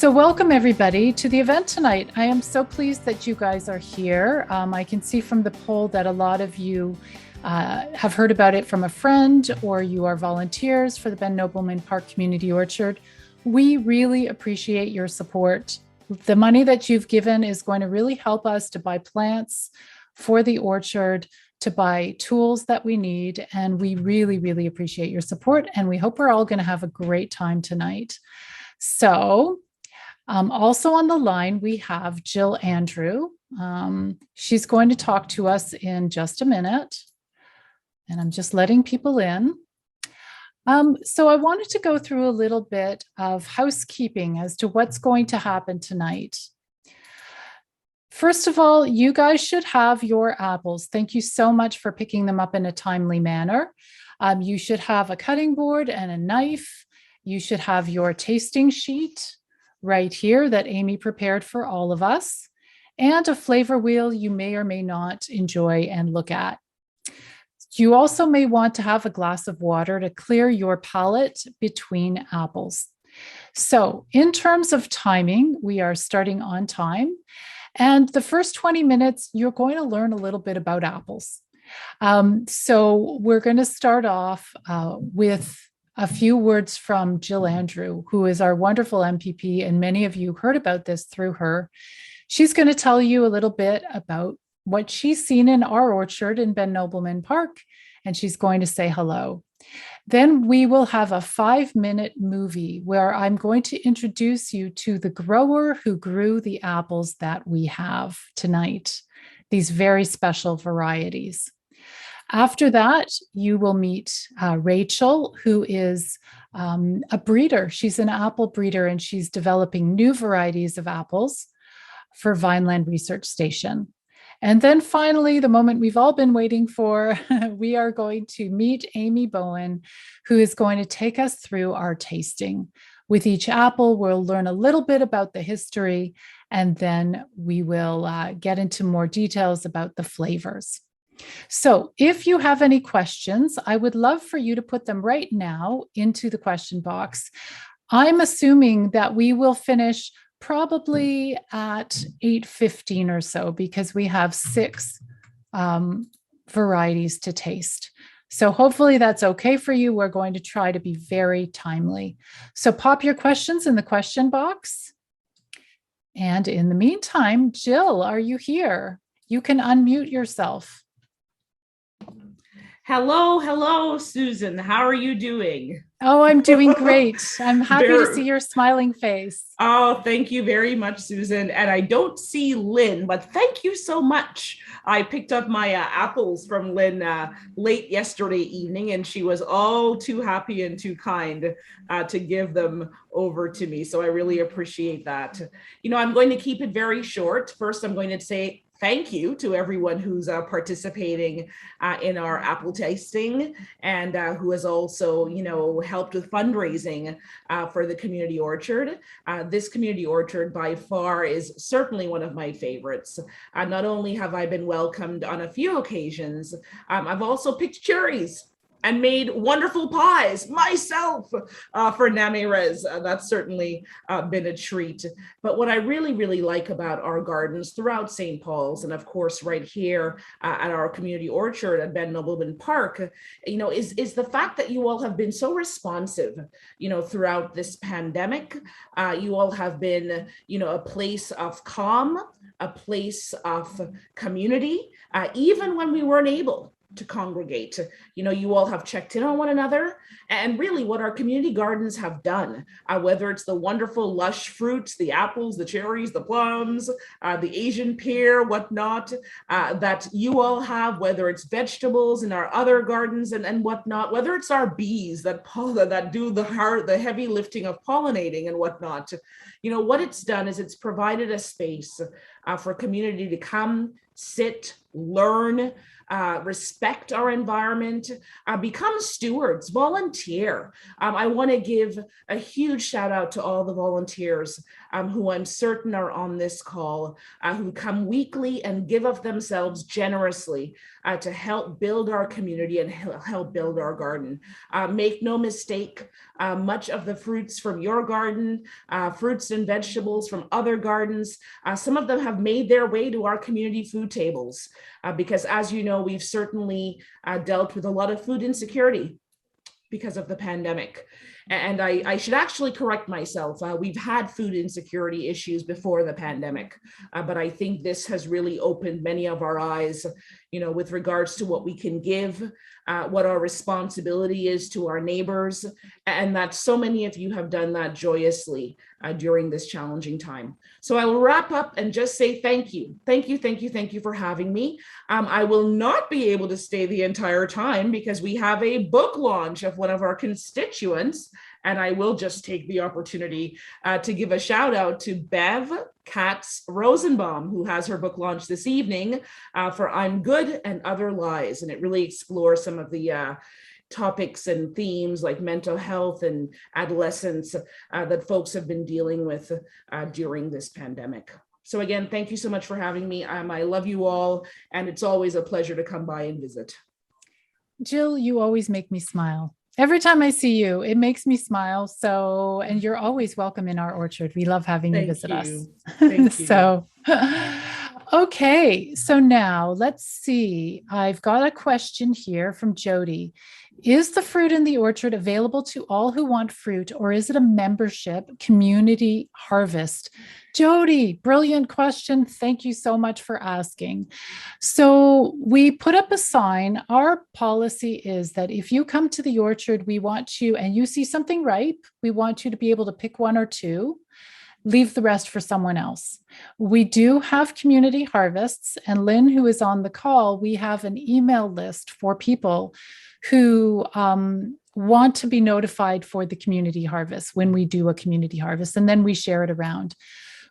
So welcome everybody to the event tonight. I am so pleased that you guys are here. I can see from the poll that a lot of you have heard about it from a friend or you are volunteers for the Ben Nobleman Park Community Orchard. We really appreciate your support. The money that you've given is going to really help us to buy plants for the orchard, to buy tools that we need, and we really, really appreciate your support, and we hope we're all going to have a great time tonight. So also on the line, we have Jill Andrew. She's going to talk to us in just a minute, and I'm just letting people in. So I wanted to go through a little bit of housekeeping as to what's going to happen tonight. First of all, you guys should have your apples. Thank you so much for picking them up in a timely manner. You should have a cutting board and a knife. You should have your tasting sheet right here that Amy prepared for all of us, and a flavor wheel you may or may not enjoy and look at. You also may want to have a glass of water to clear your palate between apples. So in terms of timing, we are starting on time. And the first 20 minutes, you're going to learn a little bit about apples. So we're going to start off with a few words from Jill Andrew, who is our wonderful MPP, and many of you heard about this through her. She's going to tell you a little bit about what she's seen in our orchard in Ben Nobleman Park, and she's going to say hello. Then we will have a 5-minute movie where I'm going to introduce you to the grower who grew the apples that we have tonight, these very special varieties. After that, you will meet Rachael, who is a breeder. She's an apple breeder, and she's developing new varieties of apples for Vineland Research Station. And then finally, the moment we've all been waiting for, we are going to meet Amy Bowen, who is going to take us through our tasting. With each apple, we'll learn a little bit about the history, and then we will get into more details about the flavors. So if you have any questions, I would love for you to put them right now into the question box. I'm assuming that we will finish probably at 8:15 or so, because we have 6 varieties to taste. So hopefully that's okay for you. We're going to try to be very timely. So pop your questions in the question box. And in the meantime, Jill, are you here? You can unmute yourself. Hello, Susan. How are you doing? Oh, I'm doing great. I'm happy to see your smiling face. Oh, thank you very much, Susan. And I don't see Lynn, but thank you so much. I picked up my apples from Lynn late yesterday evening, and she was all too happy and too kind to give them over to me. So I really appreciate that. You know, I'm going to keep it very short. First, I'm going to say thank you to everyone who's participating in our apple tasting, and who has also, helped with fundraising for the community orchard. This community orchard by far is certainly one of my favorites. Not only have I been welcomed on a few occasions, I've also picked cherries and made wonderful pies myself for Melrose. That's certainly been a treat. But what I really, really like about our gardens throughout St. Paul's, and of course right here at our community orchard at Ben Nobleman Park, is the fact that you all have been so responsive, throughout this pandemic. You all have been, a place of calm, a place of community, even when we weren't able to congregate. You all have checked in on one another, and really what our community gardens have done, whether it's the wonderful lush fruits, the apples, the cherries, the plums, the Asian pear, whatnot, that you all have, whether it's vegetables in our other gardens and whatnot, whether it's our bees that do the heavy lifting of pollinating and whatnot. What it's done is it's provided a space for community to come, sit, learn, respect our environment, become stewards, volunteer. I want to give a huge shout out to all the volunteers who I'm certain are on this call, who come weekly and give of themselves generously to help build our community and help build our garden. Make no mistake, much of the fruits from your garden, fruits and vegetables from other gardens, some of them have made their way to our community food tables because, as you know, we've certainly dealt with a lot of food insecurity because of the pandemic. And I should actually correct myself. We've had food insecurity issues before the pandemic, but I think this has really opened many of our eyes, with regards to what we can give, what our responsibility is to our neighbors, and that so many of you have done that joyously during this challenging time. So I will wrap up and just say thank you. Thank you for having me. I will not be able to stay the entire time because we have a book launch of one of our constituents, and I will just take the opportunity to give a shout out to Bev Katz Rosenbaum, who has her book launch this evening for I'm Good and Other Lies. And it really explores some of the topics and themes like mental health and adolescence that folks have been dealing with during this pandemic. So again, thank you so much for having me. I love you all, and it's always a pleasure to come by and visit. Jill, you always make me smile. Every time I see you, it makes me smile. So, and you're always welcome in our orchard. We love having you visit us. Thank you. So, okay. So now let's see. I've got a question here from Jody. Is the fruit in the orchard available to all who want fruit, or is it a membership community harvest? Jody, brilliant question. Thank you so much for asking. So we put up a sign. Our policy is that if you come to the orchard, we want you, and you see something ripe, we want you to be able to pick one or two, leave the rest for someone else. We do have community harvests, and Lynn, who is on the call, we have an email list for people who want to be notified for the community harvest when we do a community harvest, and then we share it around.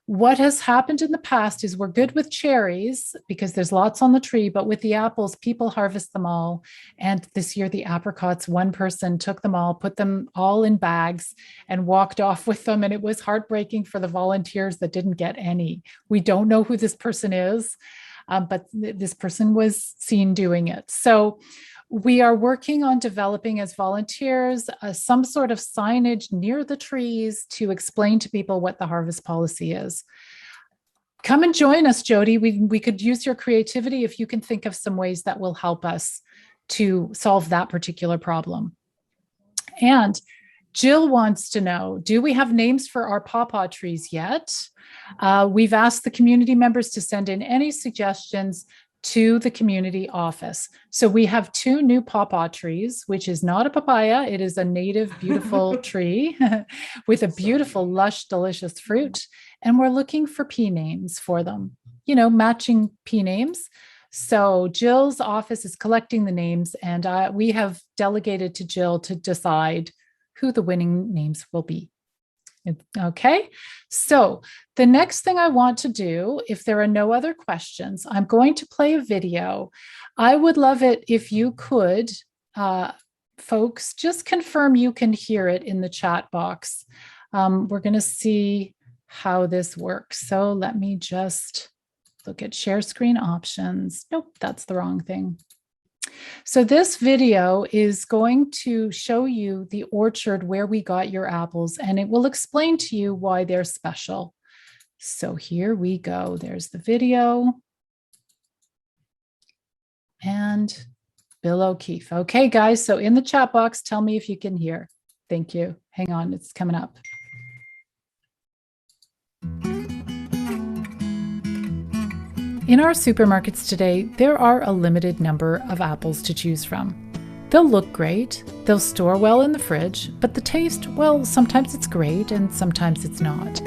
What has happened in the past is we're good with cherries because there's lots on the tree, but with the apples, people harvest them all. And this year, the apricots, one person took them all, put them all in bags and walked off with them. And it was heartbreaking for the volunteers that didn't get any. We don't know who this person is, but this person was seen doing it. So we are working on developing as volunteers some sort of signage near the trees to explain to people what the harvest policy is. Come and join us, Jody. We could use your creativity if you can think of some ways that will help us to solve that particular problem. And Jill wants to know, do we have names for our pawpaw trees yet? We've asked the community members to send in any suggestions to the community office. So we have 2 new pawpaw trees, which is not a papaya. It is a native, beautiful tree with a beautiful, lush, delicious fruit. And we're looking for P names for them, matching P names. So Jill's office is collecting the names, and we have delegated to Jill to decide who the winning names will be. Okay, so the next thing I want to do, if there are no other questions, I'm going to play a video. I would love it if you could, folks, just confirm you can hear it in the chat box. We're going to see how this works. So let me just look at share screen options. Nope, that's the wrong thing. So this video is going to show you the orchard where we got your apples, and it will explain to you why they're special. So here we go. There's the video. And Bill O'Keefe. Okay, guys, so in the chat box, tell me if you can hear. Thank you. Hang on, it's coming up. In our supermarkets today, there are a limited number of apples to choose from. They'll look great, they'll store well in the fridge, but the taste, well, sometimes it's great and sometimes it's not.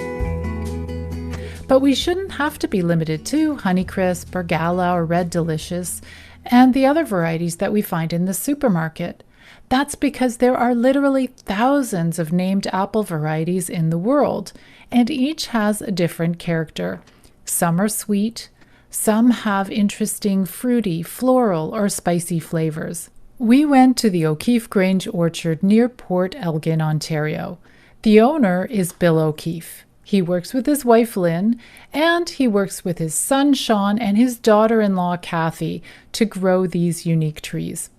But we shouldn't have to be limited to Honeycrisp or Gala or Red Delicious and the other varieties that we find in the supermarket. That's because there are literally thousands of named apple varieties in the world, and each has a different character. Some are sweet, Some have interesting fruity, floral, or spicy flavors. We went to the O'Keefe Grange orchard near Port Elgin, Ontario. The owner is Bill O'Keefe. He works with his wife Lynn, and he works with his son Sean and his daughter-in-law Kathy to grow these unique trees.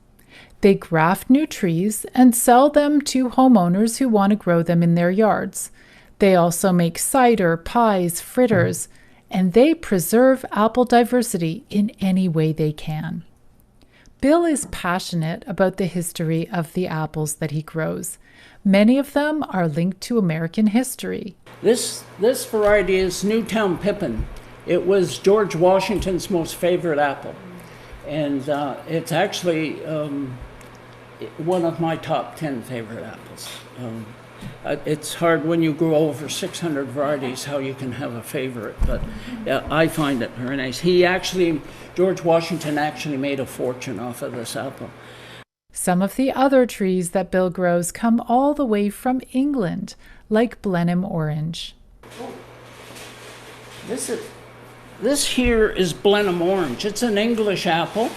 They graft new trees and sell them to homeowners who want to grow them in their yards. They also make cider, pies, fritters, and they preserve apple diversity in any way they can. Bill is passionate about the history of the apples that he grows. Many of them are linked to American history. This variety is Newtown Pippin. It was George Washington's most favorite apple. And it's actually one of my top 10 favorite apples. It's hard when you grow over 600 varieties how you can have a favorite, but I find it very nice. George Washington actually made a fortune off of this apple. Some of the other trees that Bill grows come all the way from England, like Blenheim Orange. This here is Blenheim Orange. It's an English apple.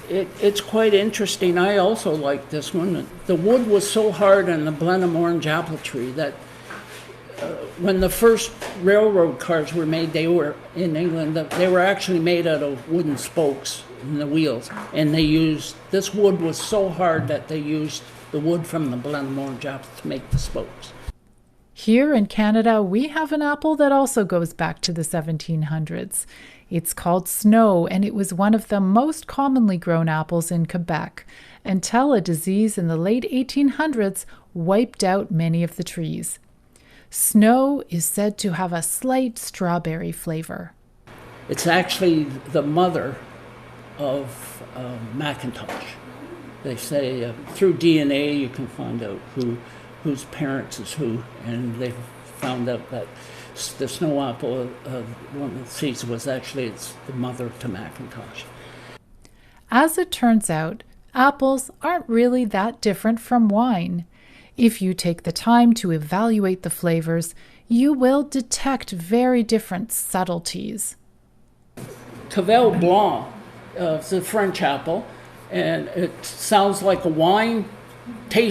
It's quite interesting. I also like this one. The wood was so hard on the Blenheim Orange apple tree that when the first railroad cars were made, they were in England. They were actually made out of wooden spokes in the wheels, and this wood was so hard that they used the wood from the Blenheim Orange apple to make the spokes. Here in Canada, we have an apple that also goes back to the 1700s. It's called Snow, and it was one of the most commonly grown apples in Quebec until a disease in the late 1800s wiped out many of the trees. Snow is said to have a slight strawberry flavor. It's actually the mother of Macintosh. They say through DNA you can find out whose parents is who, and they've found out that the snow apple, one of the seeds was actually it's the mother to Macintosh. As it turns out, apples aren't really that different from wine. If you take the time to evaluate the flavors, you will detect very different subtleties. Cavell Blanc is a French apple, and it sounds like a wine,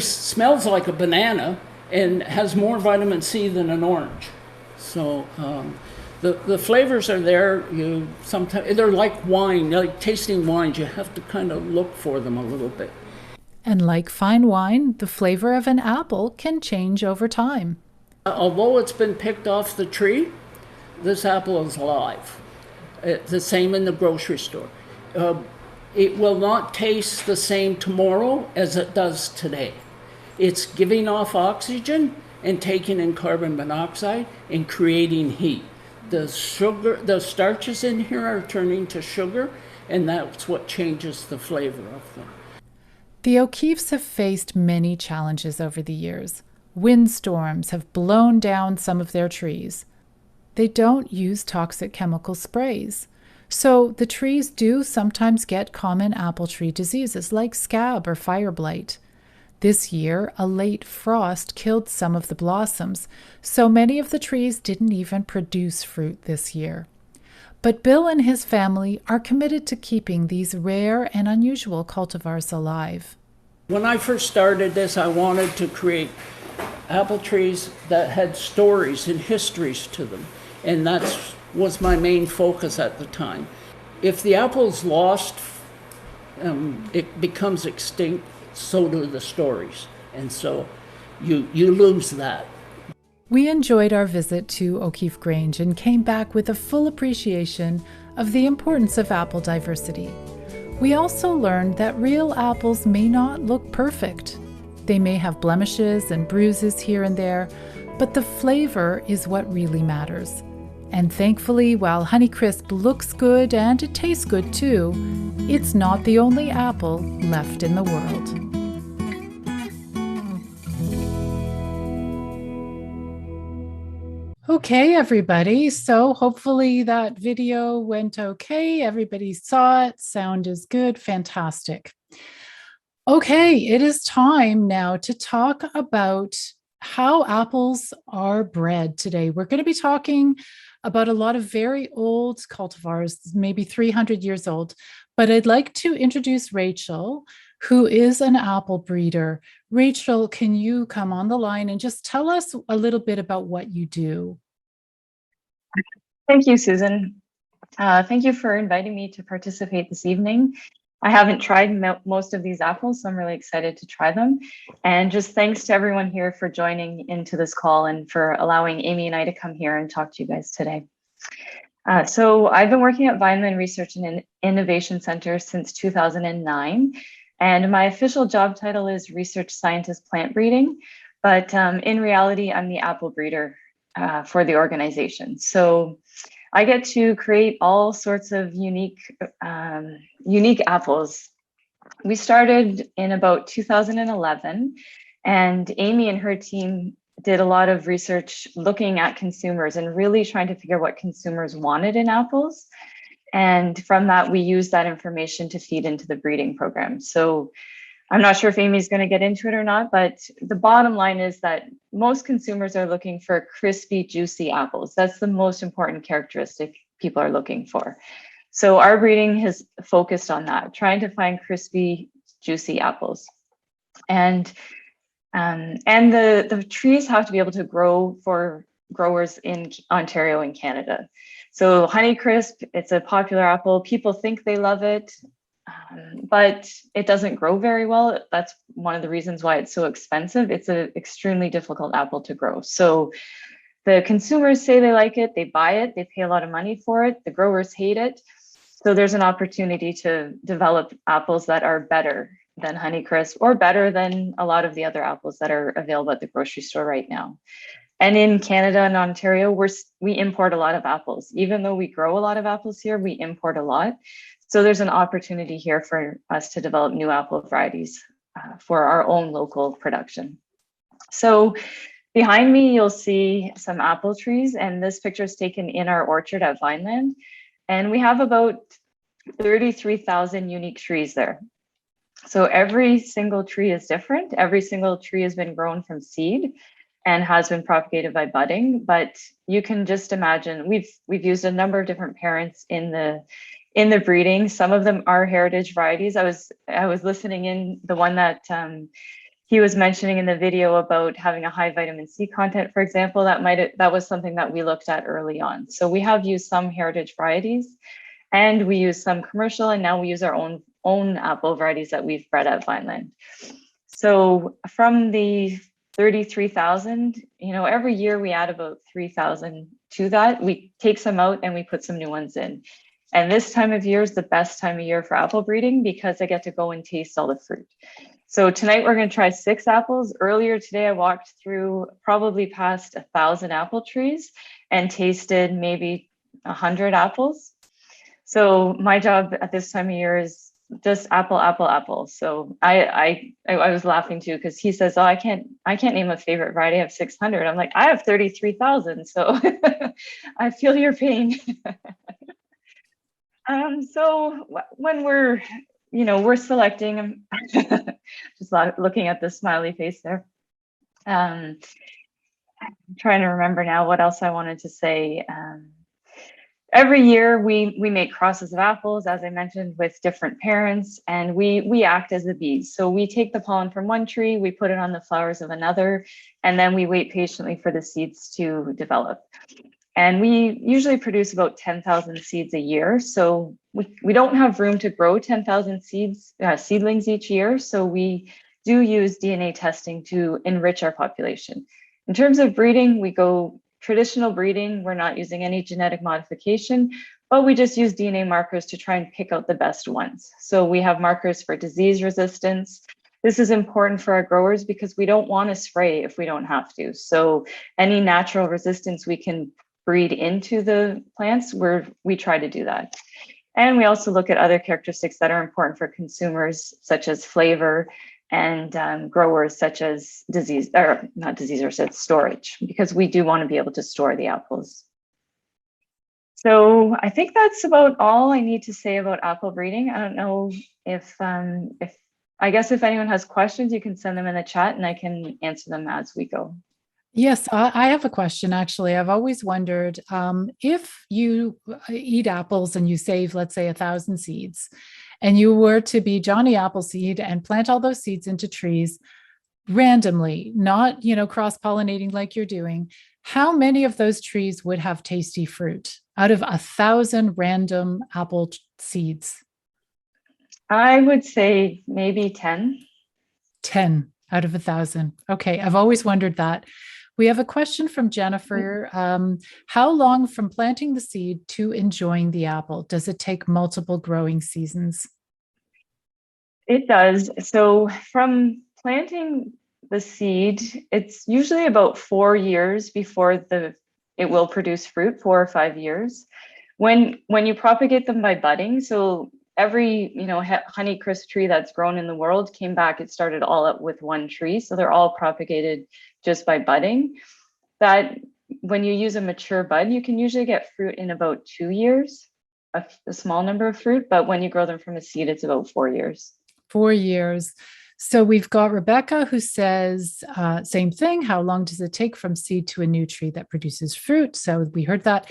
smells like a banana, and has more vitamin C than an orange. So the flavors are there. Sometimes they're like wine, like tasting wines. You have to kind of look for them a little bit. And like fine wine, the flavor of an apple can change over time. Although it's been picked off the tree, this apple is alive. It's the same in the grocery store. It will not taste the same tomorrow as it does today. It's giving off oxygen and taking in carbon monoxide and creating heat. The starches in here are turning to sugar, and that's what changes the flavor of them. The O'Keefes have faced many challenges over the years. Windstorms have blown down some of their trees. They don't use toxic chemical sprays. So the trees do sometimes get common apple tree diseases like scab or fire blight. This year, a late frost killed some of the blossoms, so many of the trees didn't even produce fruit this year. But Bill and his family are committed to keeping these rare and unusual cultivars alive. When I first started this, I wanted to create apple trees that had stories and histories to them, and that was my main focus at the time. If the apple's lost, it becomes extinct, so do the stories, and so you lose that. We enjoyed our visit to O'Keefe Grange and came back with a full appreciation of the importance of apple diversity. We also learned that real apples may not look perfect. They may have blemishes and bruises here and there, but the flavor is what really matters. And thankfully, while Honeycrisp looks good and it tastes good too, it's not the only apple left in the world. Okay, everybody. So hopefully that video went okay. Everybody saw it. Sound is good. Fantastic. Okay, it is time now to talk about how apples are bred today. We're going to be talking about a lot of very old cultivars, maybe 300 years old, but I'd like to introduce Rachael, who is an apple breeder. Rachael, can you come on the line and just tell us a little bit about what you do? Thank you, Susan. Thank you for inviting me to participate this evening. I haven't tried most of these apples, so I'm really excited to try them. And just thanks to everyone here for joining into this call and for allowing Amy and I to come here and talk to you guys today. So I've been working at Vineland Research and Innovation Center since 2009, and my official job title is Research Scientist Plant Breeding, but in reality, I'm the apple breeder for the organization. So I get to create all sorts of unique apples. We started in about 2011, and Amy and her team did a lot of research looking at consumers and really trying to figure what consumers wanted in apples. And from that, we used that information to feed into the breeding program. So I'm not sure if Amy's going to get into it or not, but the bottom line is that most consumers are looking for crispy, juicy apples. That's the most important characteristic people are looking for. So our breeding has focused on that, trying to find crispy, juicy apples. And the trees have to be able to grow for growers in Ontario and Canada. So Honeycrisp, it's a popular apple. People think they love it. But it doesn't grow very well. That's one of the reasons why it's so expensive. It's an extremely difficult apple to grow. So the consumers say they like it, they buy it, they pay a lot of money for it. The growers hate it. So there's an opportunity to develop apples that are better than Honeycrisp or better than a lot of the other apples that are available at the grocery store right now. And in Canada and Ontario, we import a lot of apples. Even though we grow a lot of apples here, we import a lot. So there's an opportunity here for us to develop new apple varieties for our own local production. So behind me, you'll see some apple trees, and this picture is taken in our orchard at Vineland. And we have about 33,000 unique trees there. So every single tree is different. Every single tree has been grown from seed and has been propagated by budding. But you can just imagine, we've used a number of different parents in the breeding. Some of them are heritage varieties. I was listening in the one that he was mentioning in the video about having a high vitamin C content, for example. That was something that we looked at early on. So we have used some heritage varieties, and we use some commercial, and now we use our own apple varieties that we've bred at Vineland. So from the 33,000, every year we add about 3,000 to that. We take some out and we put some new ones in. And this time of year is the best time of year for apple breeding because I get to go and taste all the fruit. So tonight we're going to try 6 apples. Earlier today, I walked through probably past 1,000 apple trees and tasted maybe 100 apples. So my job at this time of year is just apple, apple, apple. So I was laughing too because he says, "Oh, I can't name a favorite variety. I have 600." I'm like, I have 33,000. So I feel your pain. So when we're selecting, just looking at the smiley face there. I'm trying to remember now what else I wanted to say. Every year we make crosses of apples, as I mentioned, with different parents, and we act as the bees. So we take the pollen from one tree, we put it on the flowers of another, and then we wait patiently for the seeds to develop. And we usually produce about 10,000 seeds a year. So we don't have room to grow 10,000 seedlings each year. So we do use DNA testing to enrich our population. In terms of breeding, we go traditional breeding. We're not using any genetic modification, but we just use DNA markers to try and pick out the best ones. So we have markers for disease resistance. This is important for our growers because we don't want to spray if we don't have to. So any natural resistance we can breed into the plants, we try to do that. And we also look at other characteristics that are important for consumers, such as flavor, and growers such as storage, because we do want to be able to store the apples. So I think that's about all I need to say about apple breeding. I don't know if I guess if anyone has questions, you can send them in the chat and I can answer them as we go. Yes, I have a question actually. I've always wondered if you eat apples and you save, let's say, 1,000 seeds, and you were to be Johnny Appleseed and plant all those seeds into trees randomly, not, cross-pollinating like you're doing, how many of those trees would have tasty fruit out of 1,000 random apple seeds? I would say maybe 10. 10 out of 1,000. Okay, I've always wondered that. We have a question from Jennifer. How long from planting the seed to enjoying the apple? Does it take multiple growing seasons? It does. So from planting the seed, it's usually about 4 years before it will produce fruit, 4 or 5 years. When you propagate them by budding, so every Honeycrisp tree that's grown in the world came back, it started all up with one tree. So they're all propagated just by budding. That when you use a mature bud, you can usually get fruit in about 2 years, a small number of fruit, but when you grow them from a seed, it's about 4 years. 4 years. So we've got Rebecca who says, same thing. How long does it take from seed to a new tree that produces fruit? So we heard that.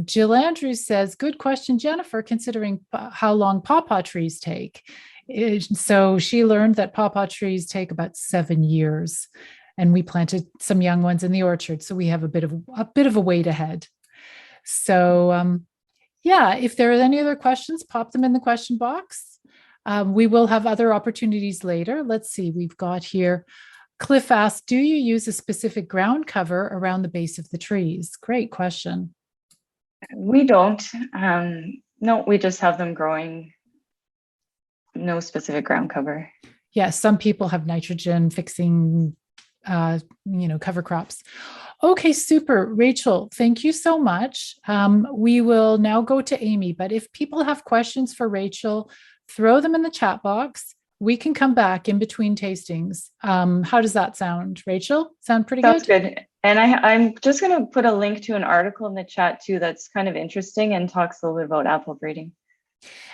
Jill Andrews says, good question, Jennifer, considering how long pawpaw trees take. So she learned that pawpaw trees take about 7 years, and we planted some young ones in the orchard. So we have a bit of a wait ahead. So yeah, if there are any other questions, pop them in the question box. We will have other opportunities later. Let's see, we've got here. Cliff asked, do you use a specific ground cover around the base of the trees? Great question. We don't. No, we just have them growing. No specific ground cover. Yeah, some people have nitrogen fixing, cover crops. Okay, super. Rachel, thank you so much. We will now go to Amy, but if people have questions for Rachel, throw them in the chat box. We can come back in between tastings. How does that sound, Rachel? Sound pretty good? Sounds good. And I'm just going to put a link to an article in the chat too that's kind of interesting and talks a little bit about apple breeding.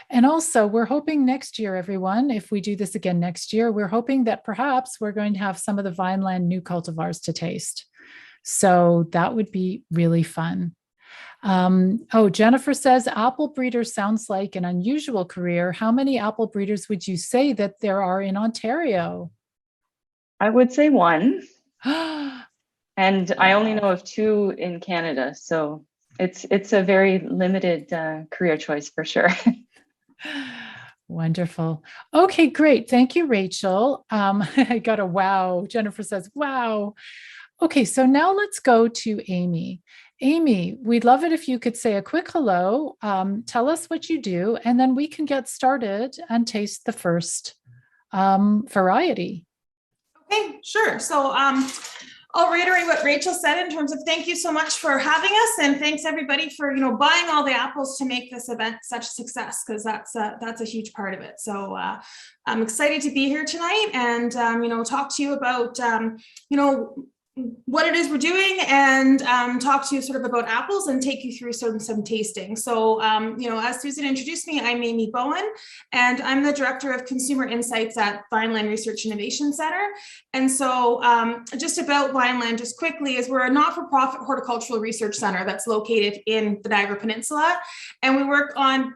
And also, we're hoping next year, everyone, if we do this again next year, we're hoping that perhaps we're going to have some of the Vineland new cultivars to taste. So that would be really fun. Jennifer says, apple breeder sounds like an unusual career. How many apple breeders would you say that there are in Ontario? I would say 1. And I only know of 2 in Canada. So it's a very limited career choice for sure. Wonderful. Okay, great. Thank you, Rachel. I got a wow. Jennifer says, wow. Okay, so now let's go to Amy. Amy, we'd love it if you could say a quick hello, tell us what you do, and then we can get started and taste the first variety. Okay, sure. So I'll reiterate what Rachel said in terms of thank you so much for having us, and thanks everybody for buying all the apples to make this event such a success, because that's a huge part of it. So I'm excited to be here tonight and talk to you about what it is we're doing, and talk to you sort of about apples and take you through some tasting. So, as Susan introduced me, I'm Amy Bowen, and I'm the Director of Consumer Insights at Vineland Research and Innovation Center. And so just about Vineland, just quickly, is we're a not-for-profit horticultural research center that's located in the Niagara Peninsula. And we work on,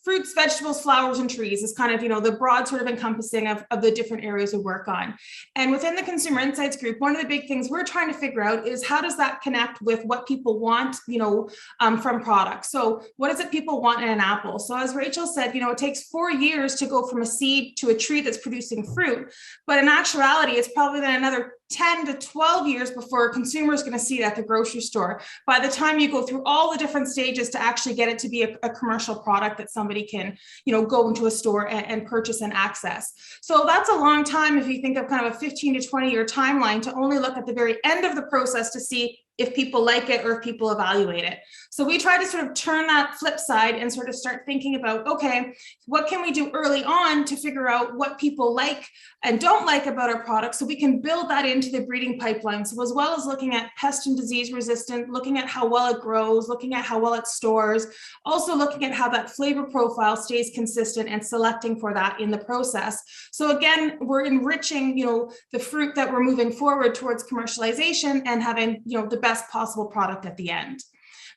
fruits, vegetables, flowers, and trees is kind of, the broad sort of encompassing of the different areas we work on. And within the Consumer Insights group, one of the big things we're trying to figure out is how does that connect with what people want, from products. So what is it people want in an apple? So as Rachel said, it takes 4 years to go from a seed to a tree that's producing fruit. But in actuality, it's probably then another 10 to 12 years before a consumer is going to see it at the grocery store. By the time you go through all the different stages to actually get it to be a commercial product that somebody can, go into a store and purchase and access. So that's a long time if you think of kind of a 15 to 20 year timeline to only look at the very end of the process to see if people like it or if people evaluate it. So we try to sort of turn that flip side and sort of start thinking about, okay, what can we do early on to figure out what people like and don't like about our products, so we can build that into the breeding pipeline. So as well as looking at pest and disease resistant, looking at how well it grows, looking at how well it stores, also looking at how that flavor profile stays consistent and selecting for that in the process. So again, we're enriching, the fruit that we're moving forward towards commercialization and having, the best possible product at the end.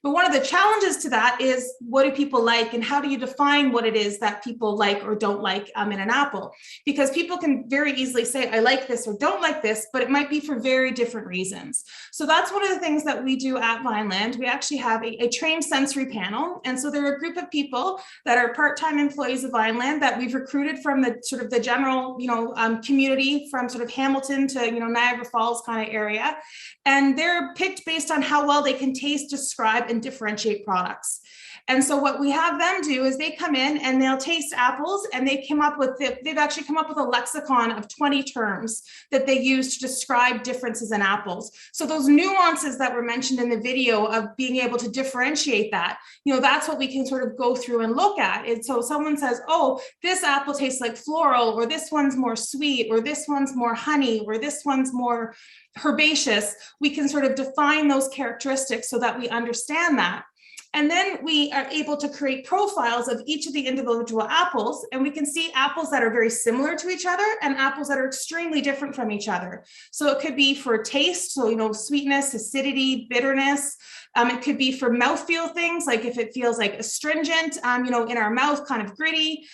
But one of the challenges to that is, what do people like, and how do you define what it is that people like or don't like in an apple? Because people can very easily say, I like this or don't like this, but it might be for very different reasons. So that's one of the things that we do at Vineland. We actually have a trained sensory panel. And so they're a group of people that are part-time employees of Vineland that we've recruited from the sort of the general, community, from sort of Hamilton to, Niagara Falls kind of area. And they're picked based on how well they can taste, describe, and differentiate products. And so what we have them do is they come in and they'll taste apples, and they've actually come up with a lexicon of 20 terms that they use to describe differences in apples. So those nuances that were mentioned in the video of being able to differentiate that, that's what we can sort of go through and look at. And so someone says, oh, this apple tastes like floral, or this one's more sweet, or this one's more honey, or this one's more herbaceous. We can sort of define those characteristics so that we understand that. And then we are able to create profiles of each of the individual apples, and we can see apples that are very similar to each other and apples that are extremely different from each other. So it could be for taste, so sweetness, acidity, bitterness. It could be for mouthfeel things, like if it feels like astringent, in our mouth, kind of gritty.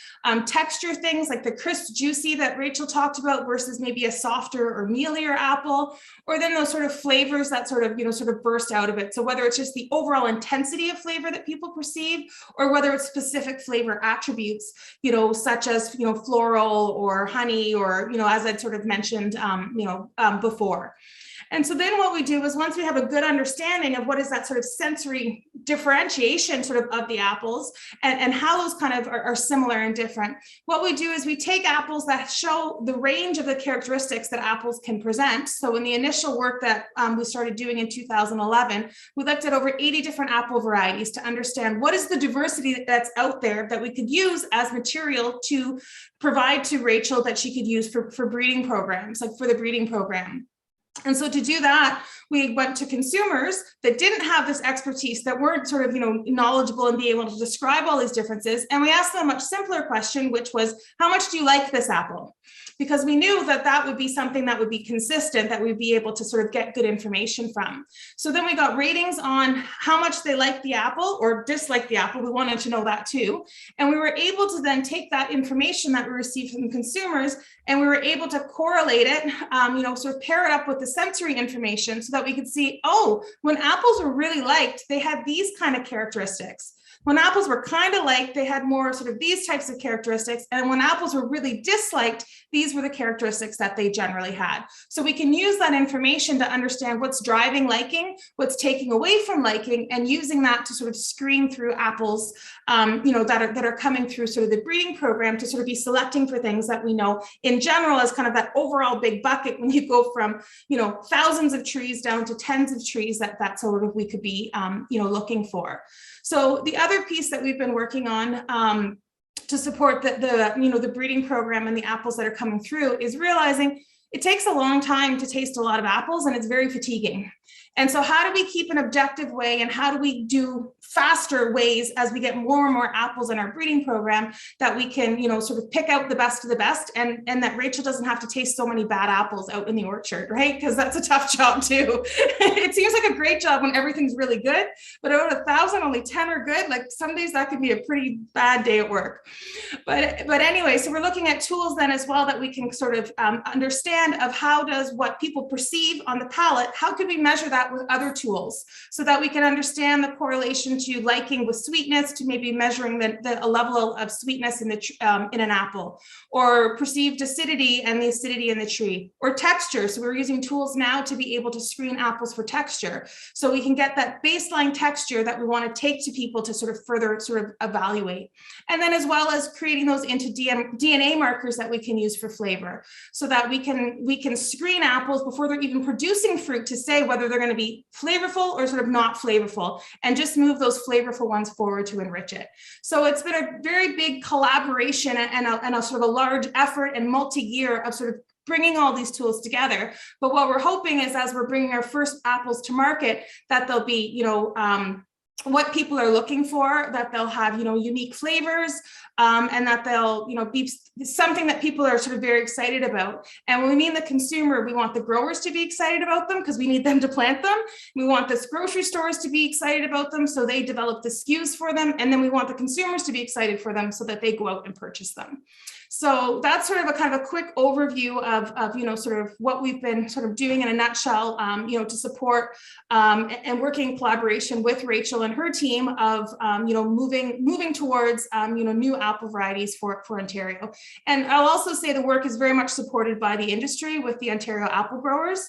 Texture things like the crisp, juicy that Rachel talked about versus maybe a softer or mealier apple, or then those sort of flavors that sort of burst out of it. So whether it's just the overall intensity of flavor that people perceive, or whether it's specific flavor attributes, such as, floral or honey, or, as I'd sort of mentioned, before. And so then what we do is, once we have a good understanding of what is that sort of sensory differentiation sort of the apples and how those kind of are similar and different, what we do is we take apples that show the range of the characteristics that apples can present. So in the initial work that we started doing in 2011, we looked at over 80 different apple varieties to understand what is the diversity that's out there that we could use as material to provide to Rachel that she could use for breeding programs, like for the breeding program. And so to do that, we went to consumers that didn't have this expertise, that weren't sort of, knowledgeable and be able to describe all these differences. And we asked them a much simpler question, which was, how much do you like this apple? Because we knew that that would be something that would be consistent, that we'd be able to sort of get good information from. So then we got ratings on how much they liked the apple or disliked the apple. We wanted to know that too. And we were able to then take that information that we received from consumers, and we were able to correlate it, sort of pair it up with the sensory information so that we could see, oh, when apples were really liked, they had these kind of characteristics. When apples were kind of liked, they had more sort of these types of characteristics. And when apples were really disliked, these were the characteristics that they generally had. So we can use that information to understand what's driving liking, what's taking away from liking, and using that to sort of screen through apples, that are coming through sort of the breeding program, to sort of be selecting for things that we know in general as kind of that overall big bucket. When you go from, thousands of trees down to tens of trees, that's sort of we could be, looking for. So the other piece that we've been working on to support the breeding program and the apples that are coming through is realizing it takes a long time to taste a lot of apples, and it's very fatiguing. And so how do we keep an objective way, and how do we do faster ways as we get more and more apples in our breeding program, that we can, sort of pick out the best of the best, and that Rachel doesn't have to taste so many bad apples out in the orchard, right? Because that's a tough job too. It seems like a great job when everything's really good, but out of 1,000, only 10 are good. Like some days that could be a pretty bad day at work. But anyway, so we're looking at tools then as well that we can sort of understand of how does what people perceive on the palate, how could we measure that with other tools so that we can understand the correlation to liking with sweetness, to maybe measuring a level of sweetness in an apple, or perceived acidity and the acidity in the tree, or texture. So we're using tools now to be able to screen apples for texture, so we can get that baseline texture that we want to take to people to sort of further sort of evaluate. And then as well as creating those into DNA markers that we can use for flavor, so that we can screen apples before they're even producing fruit to say whether whether they're going to be flavorful or sort of not flavorful, and just move those flavorful ones forward to enrich it. So it's been a very big collaboration and a sort of a large effort and multi-year of sort of bringing all these tools together. But what we're hoping is, as we're bringing our first apples to market, that they'll be, what people are looking for, that they'll have, unique flavors, and that they'll, be something that people are sort of very excited about. And when we mean the consumer, we want the growers to be excited about them because we need them to plant them. We want the grocery stores to be excited about them, so they develop the SKUs for them. And then we want the consumers to be excited for them so that they go out and purchase them. So that's sort of a kind of a quick overview of sort of what we've been sort of doing in a nutshell, to support and working in collaboration with Rachael and her team of, moving towards, new apple varieties for Ontario. And I'll also say the work is very much supported by the industry with the Ontario apple growers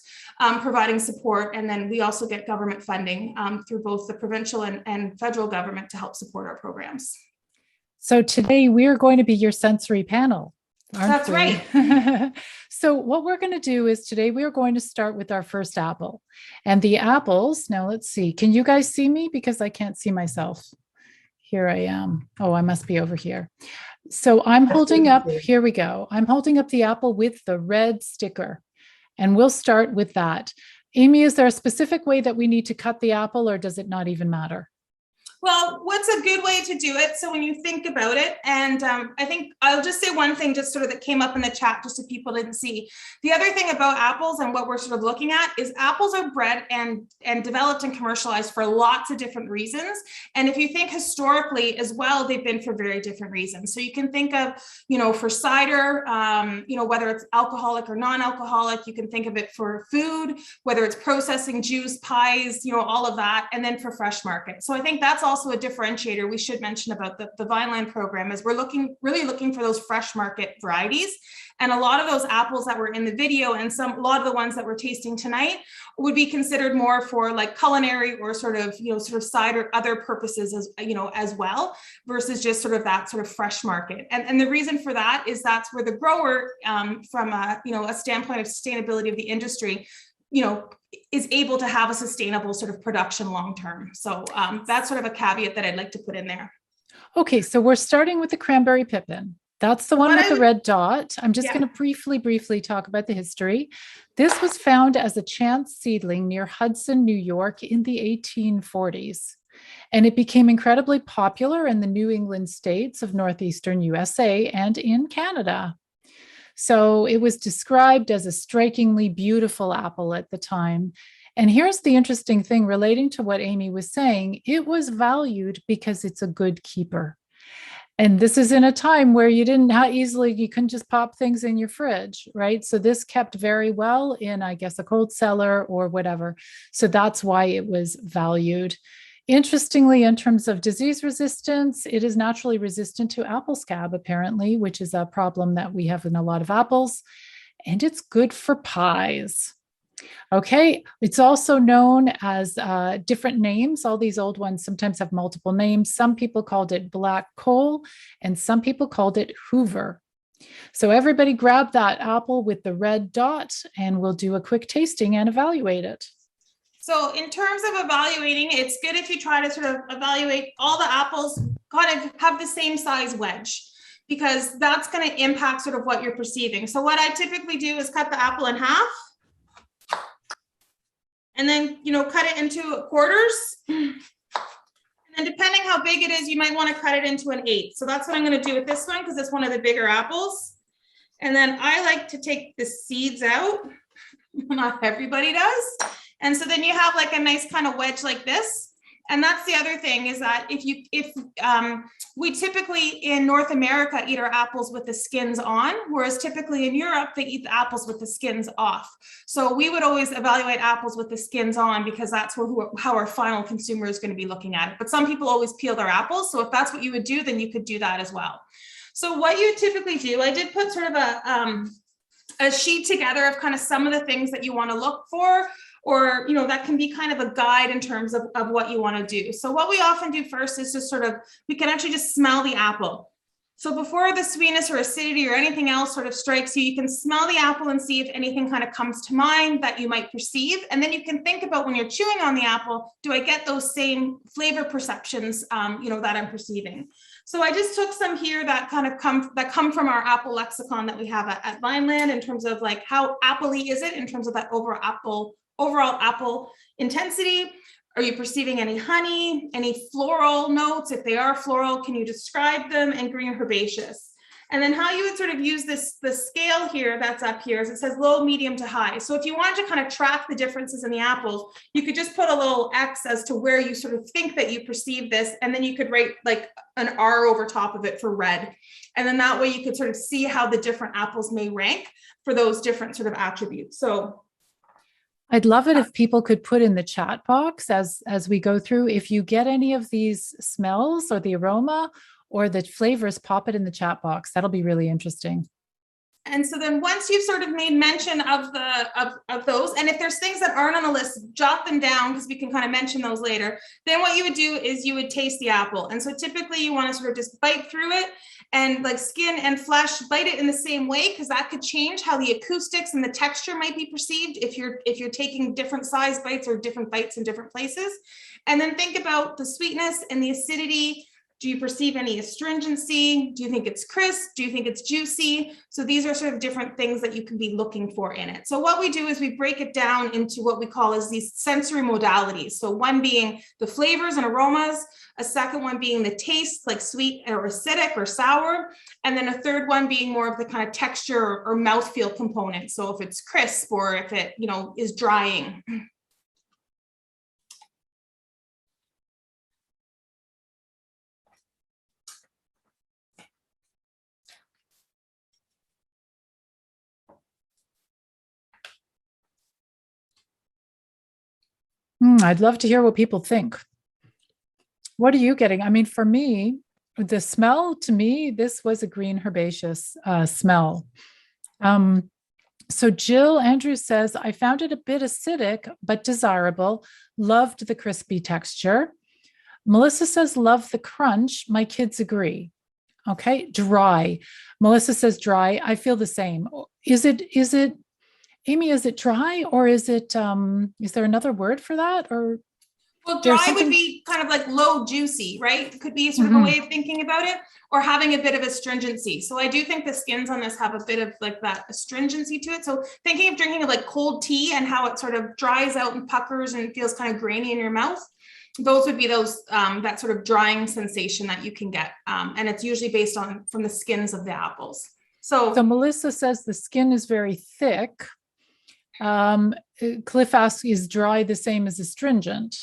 providing support. And then we also get government funding through both the provincial and federal government to help support our programs. So today we are going to be your sensory panel, aren't That's we? right. So what we're going to do is today we are going to start with our first apple. And the apples, now let's see, can you guys see me? Because I can't see myself. Here I am. Oh, I must be over here. So I'm holding up, here we go. I'm holding up the apple with the red sticker. And we'll start with that. Amy, is there a specific way that we need to cut the apple, or does it not even matter? Well, what's a good way to do it? So when you think about it, and I think I'll just say one thing just sort of that came up in the chat, just if people didn't see. The other thing about apples and what we're sort of looking at is apples are bred and developed and commercialized for lots of different reasons. And if you think historically as well, they've been for very different reasons. So you can think of, for cider, whether it's alcoholic or non-alcoholic, you can think of it for food, whether it's processing juice, pies, all of that, and then for fresh market. So I think that's also a differentiator we should mention about the Vineland program, is we're really looking for those fresh market varieties. And a lot of those apples that were in the video and a lot of the ones that we're tasting tonight would be considered more for like culinary or sort of cider, other purposes as well, versus just sort of that sort of fresh market. And the reason for that is that's where the grower, from a standpoint of sustainability of the industry, is able to have a sustainable sort of production long-term. So that's sort of a caveat that I'd like to put in there. Okay, so we're starting with the Cranberry Pippin. That's the one with the red dot. I'm just going to briefly talk about the history. This was found as a chance seedling near Hudson, New York in the 1840s. And it became incredibly popular in the New England states of northeastern USA and in Canada. So it was described as a strikingly beautiful apple at the time. And here's the interesting thing relating to what Amy was saying. It was valued because it's a good keeper. And this is in a time where you couldn't just pop things in your fridge, right? So this kept very well in, I guess, a cold cellar or whatever. So that's why it was valued. Interestingly, in terms of disease resistance, it is naturally resistant to apple scab, apparently, which is a problem that we have in a lot of apples, and it's good for pies. Okay, it's also known as different names. All these old ones sometimes have multiple names. Some people called it black coal, and some people called it Hoover. So everybody grab that apple with the red dot, and we'll do a quick tasting and evaluate it. So in terms of evaluating, it's good if you try to sort of evaluate all the apples kind of have the same size wedge, because that's going to impact sort of what you're perceiving. So what I typically do is cut the apple in half and then, cut it into quarters. And then depending how big it is, you might want to cut it into an eighth. So that's what I'm going to do with this one, because it's one of the bigger apples. And then I like to take the seeds out. Not everybody does. And so then you have like a nice kind of wedge like this. And that's the other thing, is that if we typically in North America eat our apples with the skins on, whereas typically in Europe, they eat the apples with the skins off. So we would always evaluate apples with the skins on, because that's how our final consumer is going to be looking at it. But some people always peel their apples. So if that's what you would do, then you could do that as well. So what you typically do, I did put sort of a sheet together of kind of some of the things that you want to look for, or, that can be kind of a guide in terms of what you want to do. So what we often do first is just we can actually just smell the apple. So before the sweetness or acidity or anything else sort of strikes you, you can smell the apple and see if anything kind of comes to mind that you might perceive. And then you can think about when you're chewing on the apple, do I get those same flavor perceptions, that I'm perceiving? So I just took some here that kind of come from our apple lexicon that we have at Vineland in terms of like how appley is it in terms of that overall apple intensity. Are you perceiving any honey, any floral notes? If they are floral, can you describe them? And green herbaceous. And then how you would sort of use the scale here that's up here is it says low, medium to high. So if you wanted to kind of track the differences in the apples, you could just put a little X as to where you sort of think that you perceive this. And then you could write like an R over top of it for red. And then that way you could sort of see how the different apples may rank for those different sort of attributes. So I'd love it if people could put in the chat box as we go through, if you get any of these smells or the aroma or the flavors, pop it in the chat box. That'll be really interesting. And so then once you've sort of made mention of those, and if there's things that aren't on the list, jot them down because we can kind of mention those later. Then what you would do is you would taste the apple. And so typically you want to sort of just bite through it and like skin and flesh, bite it in the same way because that could change how the acoustics and the texture might be perceived if you're taking different size bites or different bites in different places. And then think about the sweetness and the acidity. Do you perceive any astringency? Do you think it's crisp? Do you think it's juicy? So these are sort of different things that you can be looking for in it. So what we do is we break it down into what we call as these sensory modalities. So one being the flavors and aromas, a second one being the taste, like sweet or acidic or sour, and then a third one being more of the kind of texture or mouthfeel component. So if it's crisp or if it, is drying. I'd love to hear what people think. What are you getting? I mean, for me, the smell, to me, this was a green herbaceous smell. So Jill Andrews says, I found it a bit acidic, but desirable. Loved the crispy texture. Melissa says, love the crunch. My kids agree. Okay, dry. Melissa says dry. I feel the same. Is it, Amy, is it dry or is it, is there another word for that? Or well, dry would be kind of like low juicy, right? It could be sort of a way of thinking about it, or having a bit of astringency. So I do think the skins on this have a bit of like that astringency to it. So thinking of drinking like cold tea and how it sort of dries out and puckers and feels kind of grainy in your mouth. Those would be those, that sort of drying sensation that you can get. And it's usually based on from the skins of the apples. So Melissa says the skin is very thick. Cliff asks, is dry the same as astringent?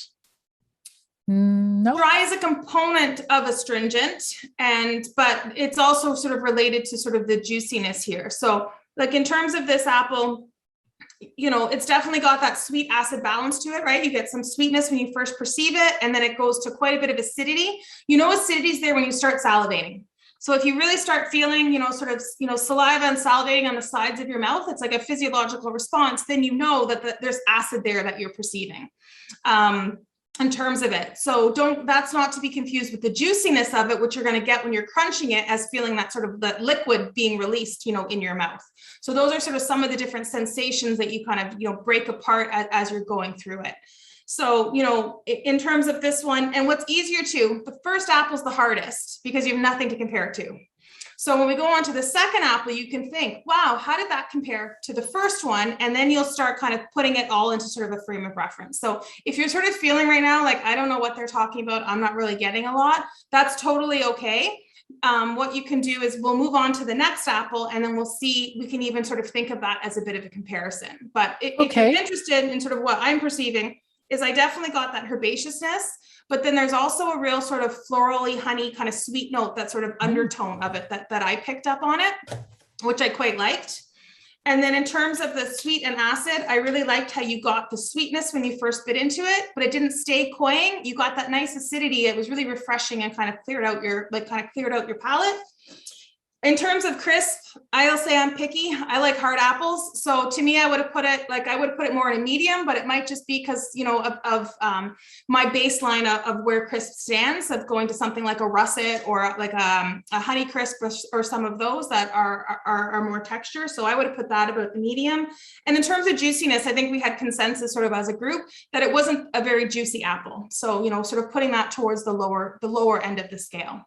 No. Dry is a component of astringent, but it's also sort of related to sort of the juiciness here. So like in terms of this apple, it's definitely got that sweet acid balance to it, right? You get some sweetness when you first perceive it, and then it goes to quite a bit of acidity. Acidity is there when you start salivating. So if you really start feeling, saliva and salivating on the sides of your mouth, it's like a physiological response, then you know that there's acid there that you're perceiving in terms of it. So that's not to be confused with the juiciness of it, which you're going to get when you're crunching it as feeling that sort of that liquid being released, in your mouth. So those are sort of some of the different sensations that you kind of, break apart as you're going through it. So, in terms of this one, and what's easier too, the first apple is the hardest because you have nothing to compare it to. So when we go on to the second apple, you can think, wow, how did that compare to the first one? And then you'll start kind of putting it all into sort of a frame of reference. So if you're sort of feeling right now, like, I don't know what they're talking about, I'm not really getting a lot, that's totally okay. What you can do is we'll move on to the next apple and then we'll see, we can even sort of think of that as a bit of a comparison. But if you're interested in sort of what I'm perceiving, is I definitely got that herbaceousness, but then there's also a real sort of florally honey kind of sweet note, that sort of undertone of it that I picked up on it, which I quite liked. And then in terms of the sweet and acid, I really liked how you got the sweetness when you first bit into it, but it didn't stay cloying. You got that nice acidity. It was really refreshing and kind of cleared out your palate. In terms of crisp, I'll say I'm picky. I like hard apples. So to me, I would have put it more in a medium, but it might just be because, of my baseline of where crisp stands, of going to something like a russet or like a Honeycrisp or some of those that are more texture. So I would have put that about the medium. And in terms of juiciness, I think we had consensus sort of as a group that it wasn't a very juicy apple. So, sort of putting that towards the lower end of the scale.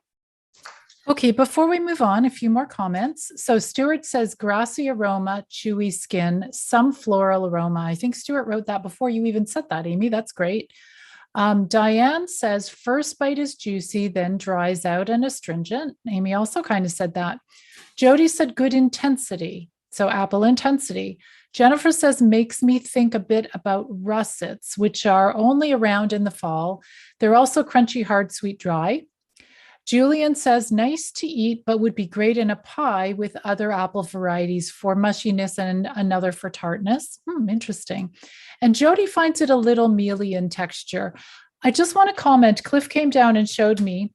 Okay, before we move on, a few more comments. So Stuart says grassy aroma, chewy skin, some floral aroma. I think Stuart wrote that before you even said that, Amy. That's great. Diane says first bite is juicy, then dries out and astringent. Amy also kind of said that. Jody said good intensity. So apple intensity. Jennifer says makes me think a bit about russets, which are only around in the fall. They're also crunchy, hard, sweet, dry. Julian says, nice to eat, but would be great in a pie with other apple varieties for mushiness and another for tartness. Interesting. And Jody finds it a little mealy in texture. I just want to comment, Cliff came down and showed me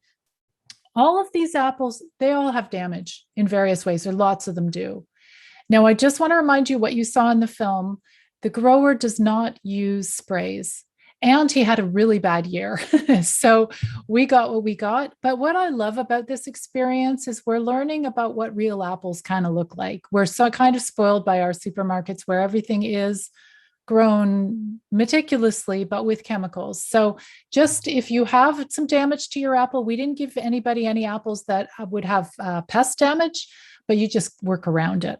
all of these apples, they all have damage in various ways, or lots of them do. Now, I just want to remind you what you saw in the film. The grower does not use sprays. And he had a really bad year. So we got what we got. But what I love about this experience is we're learning about what real apples kind of look like. We're so kind of spoiled by our supermarkets where everything is grown meticulously, but with chemicals. So just if you have some damage to your apple, we didn't give anybody any apples that would have pest damage, but you just work around it.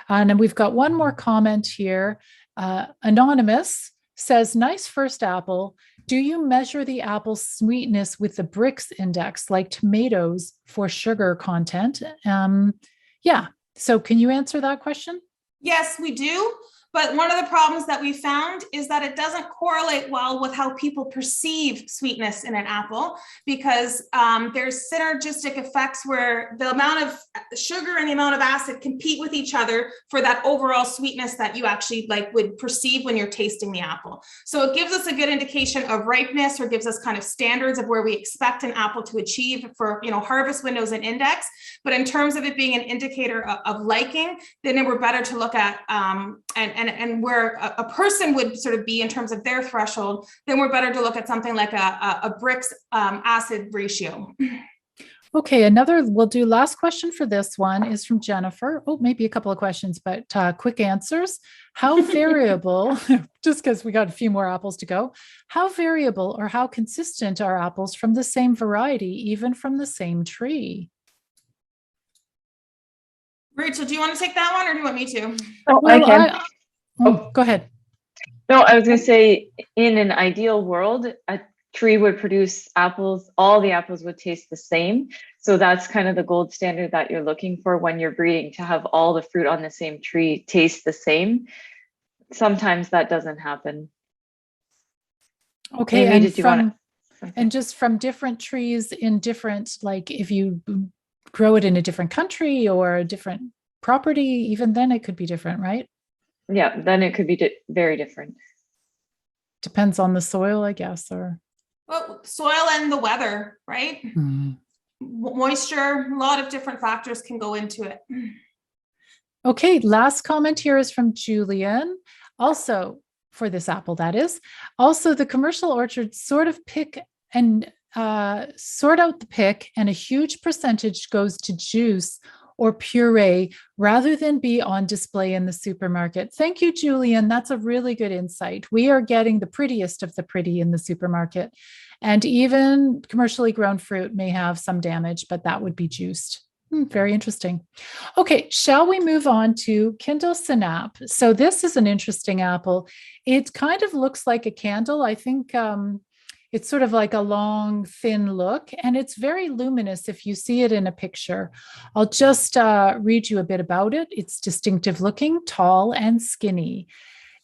And then we've got one more comment here. Anonymous says, nice first apple. Do you measure the apple's sweetness with the Brix index like tomatoes for sugar content? Yeah. So can you answer that question? Yes, we do. But one of the problems that we found is that it doesn't correlate well with how people perceive sweetness in an apple, because there's synergistic effects where the amount of sugar and the amount of acid compete with each other for that overall sweetness that you actually would perceive when you're tasting the apple. So it gives us a good indication of ripeness, or gives us kind of standards of where we expect an apple to achieve for harvest windows and index. But in terms of it being an indicator of liking, then we're better to look at and where a person would sort of be in terms of their threshold, then we're better to look at something like a Brix acid ratio. Okay, we'll do last question for this one is from Jennifer. Oh, maybe a couple of questions, but quick answers. How variable, just because we got a few more apples to go, how variable or how consistent are apples from the same variety, even from the same tree? Rachel, do you want to take that one, or do you want me to? Oh, Well, I can. Go ahead. No, I was going to say, in an ideal world, a tree would produce apples, all the apples would taste the same. So that's kind of the gold standard that you're looking for when you're breeding, to have all the fruit on the same tree taste the same. Sometimes that doesn't happen. Okay, Amy, did you want to? And just from different trees in different, like if you grow it in a different country or a different property, even then it could be different, right? Yeah, then it could be very different. Depends on the soil, I guess, or Well, soil and the weather, right? Moisture, a lot of different factors can go into it. Okay, last comment here is from Julian. Also, for this apple, that is. Also, the commercial orchards sort of pick and sort out the pick, and a huge percentage goes to juice or puree rather than be on display in the supermarket. Thank you, Julian. That's a really good insight. We are getting the prettiest of the pretty in the supermarket. And even commercially grown fruit may have some damage, but that would be juiced. Very interesting. Okay, shall we move on to Kindil Sinap? So this is an interesting apple. It kind of looks like a candle. I think it's sort of like a long, thin look, and it's very luminous if you see it in a picture. I'll just read you a bit about it. It's distinctive looking, tall, and skinny.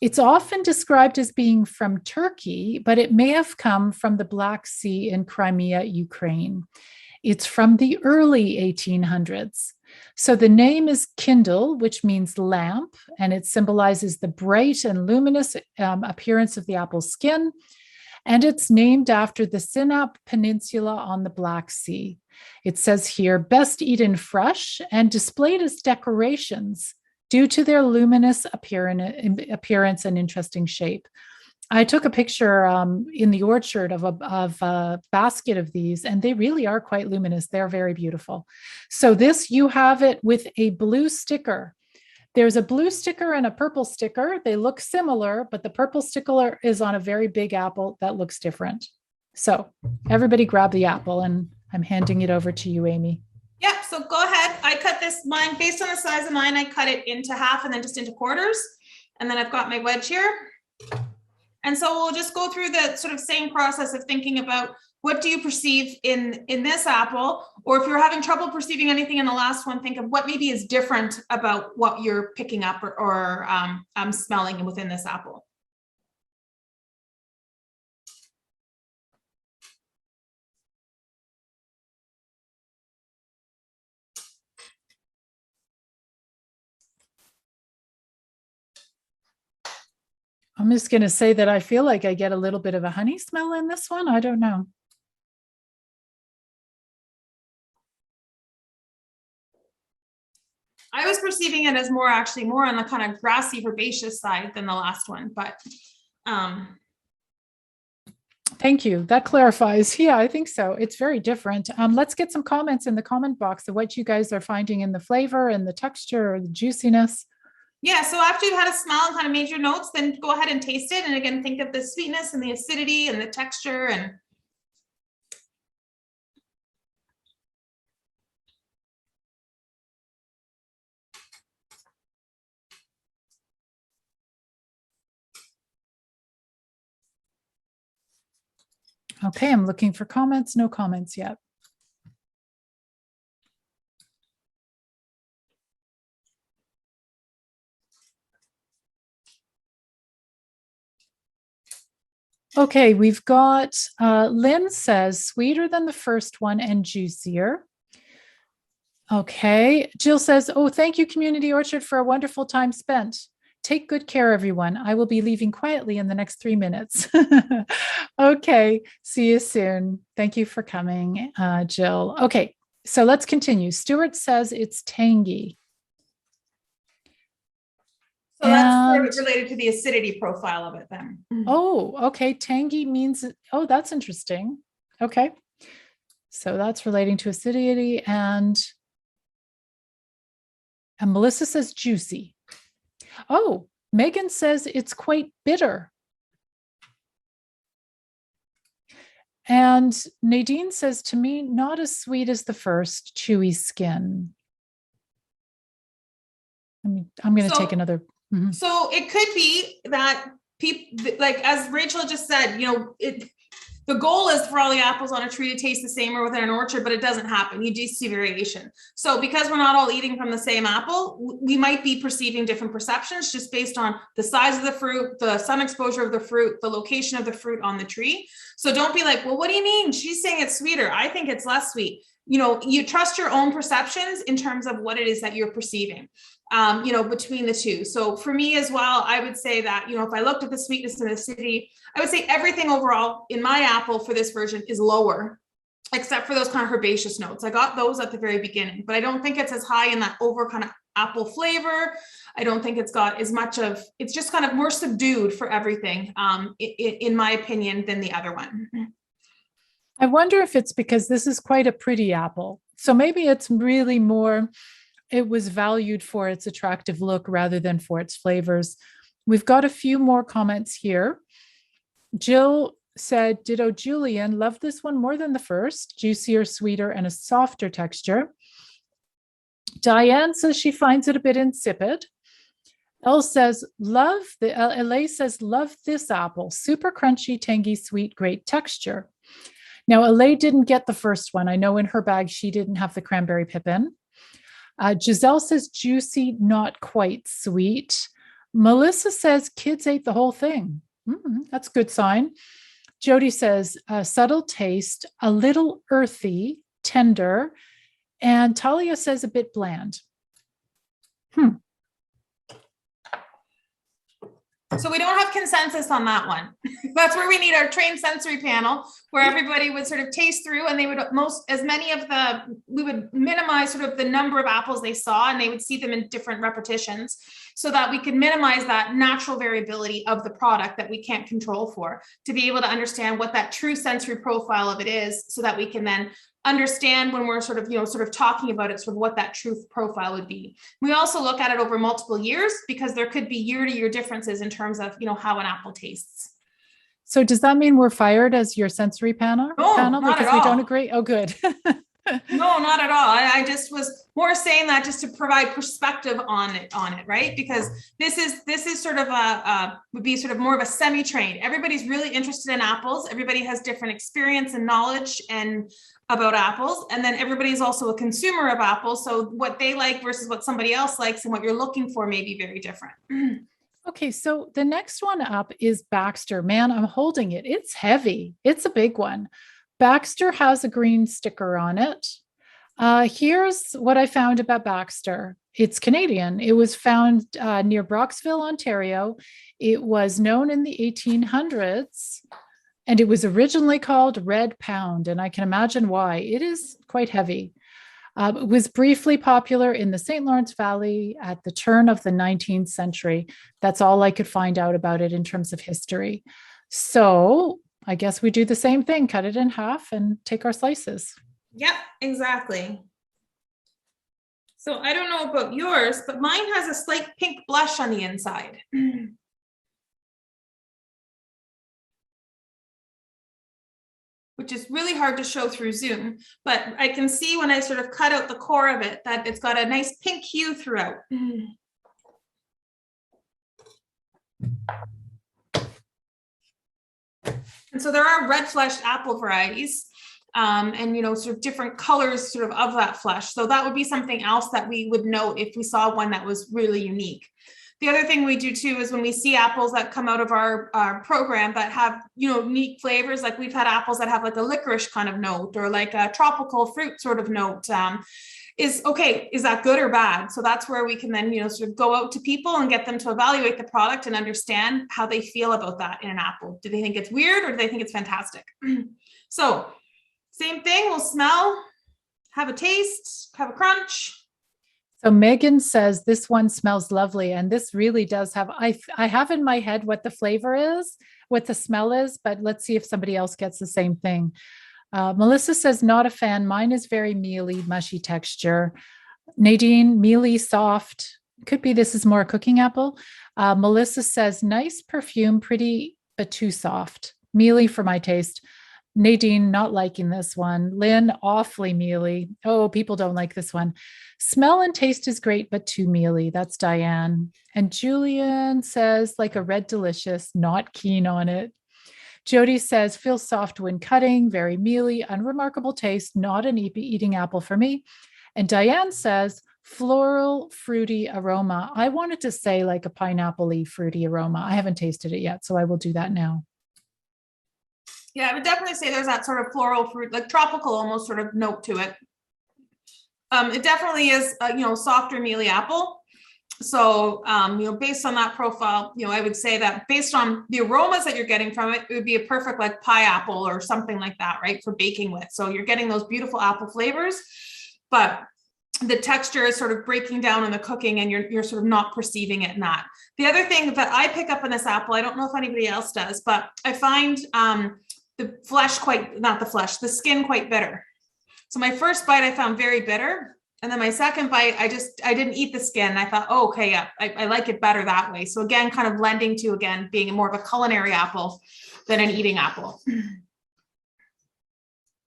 It's often described as being from Turkey, but it may have come from the Black Sea in Crimea, Ukraine. It's from the early 1800s. So the name is Kindil, which means lamp, and it symbolizes the bright and luminous appearance of the apple's skin. And it's named after the Sinap Peninsula on the Black Sea. It says here, best eaten fresh and displayed as decorations due to their luminous appearance and interesting shape. I took a picture in the orchard of a basket of these, and they really are quite luminous. They're very beautiful. So this, you have it with a blue sticker. There's a blue sticker and a purple sticker. They look similar, but the purple sticker is on a very big apple that looks different. So everybody grab the apple, and I'm handing it over to you, Amy. Yeah, so go ahead. I cut this, mine, based on the size of mine, I cut it into half and then just into quarters. And then I've got my wedge here. And so we'll just go through the sort of same process of thinking about what do you perceive in this apple, or if you're having trouble perceiving anything in the last one, think of what maybe is different about what you're picking up or smelling within this apple. I'm just going to say that I feel like I get a little bit of a honey smell in this one. I don't know. I was perceiving it as more on the kind of grassy herbaceous side than the last one, but thank you. That clarifies. Yeah, I think so. It's very different. Let's get some comments in the comment box of what you guys are finding in the flavor and the texture or the juiciness. Yeah, so after you've had a smell and kind of made your notes, then go ahead and taste it. And again, think of the sweetness and the acidity and the texture. And okay, I'm looking for comments. No comments yet. Okay, we've got Lynn says sweeter than the first one and juicier. Okay, Jill says, oh, thank you, Community Orchard, for a wonderful time spent. Take good care, everyone. I will be leaving quietly in the next 3 minutes. Okay, see you soon. Thank you for coming, Jill. Okay, so let's continue. Stuart says it's tangy. so that's sort of related to the acidity profile of it then. Oh, okay. Tangy means, oh, that's interesting. Okay. So that's relating to acidity, and Melissa says juicy. Oh, Megan says it's quite bitter. And Nadine says, to me, not as sweet as the first, chewy skin. I'm going to take another. Mm-hmm. So it could be that people, like as Rachel just said, you know, the goal is for all the apples on a tree to taste the same or within an orchard, but it doesn't happen. You do see variation. So because we're not all eating from the same apple, we might be perceiving different perceptions just based on the size of the fruit, the sun exposure of the fruit, the location of the fruit on the tree. So don't be like, well, what do you mean? She's saying it's sweeter. I think it's less sweet. You know, you trust your own perceptions in terms of what it is that you're perceiving. You know, between the two. So for me as well, I would say that, you know, if I looked at the sweetness and acidity, I would say everything overall in my apple for this version is lower, except for those kind of herbaceous notes. I got those at the very beginning, but I don't think it's as high in that over kind of apple flavor. I don't think it's got as much of, it's just kind of more subdued for everything, in my opinion, than the other one. I wonder if it's because this is quite a pretty apple. So maybe it's really more, it was valued for its attractive look rather than for its flavors. We've got a few more comments here. Jill said, ditto Julian, love this one more than the first, juicier, sweeter, and a softer texture. Diane says she finds it a bit insipid. Elle says, love this apple, super crunchy, tangy, sweet, great texture. Now, Elaine didn't get the first one. I know in her bag, she didn't have the Cranberry Pippin. Giselle says juicy, not quite sweet. Melissa says kids ate the whole thing. That's a good sign. Jody says subtle taste, a little earthy, tender. And Talia says a bit bland. So we don't have consensus on that one. That's where we need our trained sensory panel, where everybody would sort of taste through, and they would we would minimize sort of the number of apples they saw, and they would see them in different repetitions, so that we could minimize that natural variability of the product that we can't control for, to be able to understand what that true sensory profile of it is, so that we can then understand when we're sort of talking about it, sort of what that truth profile would be. We also look at it over multiple years, because there could be year-to-year differences in terms of, how an apple tastes. So does that mean we're fired as your sensory panel? No, panel not because at we all. don't agree? Oh, good. No, not at all. I just was more saying that just to provide perspective on it, right? Because this is sort of would be sort of more of a semi-trained. Everybody's really interested in apples. Everybody has different experience and knowledge and about apples. And then everybody's also a consumer of apples. So what they like versus what somebody else likes and what you're looking for may be very different. Okay, so the next one up is Baxter. Man, I'm holding it. It's heavy. It's a big one. Baxter has a green sticker on it. Here's what I found about Baxter. It's Canadian. It was found near Broxville, Ontario. It was known in the 1800s, and it was originally called Red Pound, and I can imagine why. It is quite heavy. It was briefly popular in the St. Lawrence Valley at the turn of the 19th century. That's all I could find out about it in terms of history. So I guess we do the same thing, cut it in half and take our slices. Yep, exactly. So I don't know about yours, but mine has a slight pink blush on the inside. Which is really hard to show through Zoom, but I can see when I sort of cut out the core of it that it's got a nice pink hue throughout. And so there are red fleshed apple varieties, and sort of different colors sort of that flesh. So that would be something else that we would note if we saw one that was really unique. The other thing we do too is when we see apples that come out of our program that have unique flavors, like we've had apples that have like a licorice kind of note or like a tropical fruit sort of note. Is that good or bad? So that's where we can then sort of go out to people and get them to evaluate the product and understand how they feel about that in an apple. Do they think it's weird or do they think it's fantastic? So same thing, we'll smell, have a taste, have a crunch. So Megan says this one smells lovely, and this really does have, I have in my head what the flavor is, what the smell is, but let's see if somebody else gets the same thing. Melissa says, not a fan. Mine is very mealy, mushy texture. Nadine, mealy, soft. Could be this is more a cooking apple. Melissa says, nice perfume, pretty, but too soft. Mealy for my taste. Nadine, not liking this one. Lynn, awfully mealy. Oh, people don't like this one. Smell and taste is great, but too mealy. That's Diane. And Julian says, like a red delicious, not keen on it. Jody says, feels soft when cutting, very mealy, unremarkable taste, not an eating apple for me. And Diane says, floral, fruity aroma. I wanted to say like a pineapple-y fruity aroma. I haven't tasted it yet, so I will do that now. Yeah, I would definitely say there's that sort of floral fruit, like tropical almost sort of note to it. It definitely is, softer mealy apple. So, based on that profile, I would say that based on the aromas that you're getting from it, it would be a perfect like pie apple or something like that, right? For baking with. So you're getting those beautiful apple flavors, but the texture is sort of breaking down in the cooking and you're sort of not perceiving it in that. The other thing that I pick up in this apple, I don't know if anybody else does, but I find the skin quite bitter. So my first bite I found very bitter. And then my second bite, I didn't eat the skin. I thought, oh, okay, yeah, I like it better that way. So again, kind of lending to, again, being more of a culinary apple than an eating apple.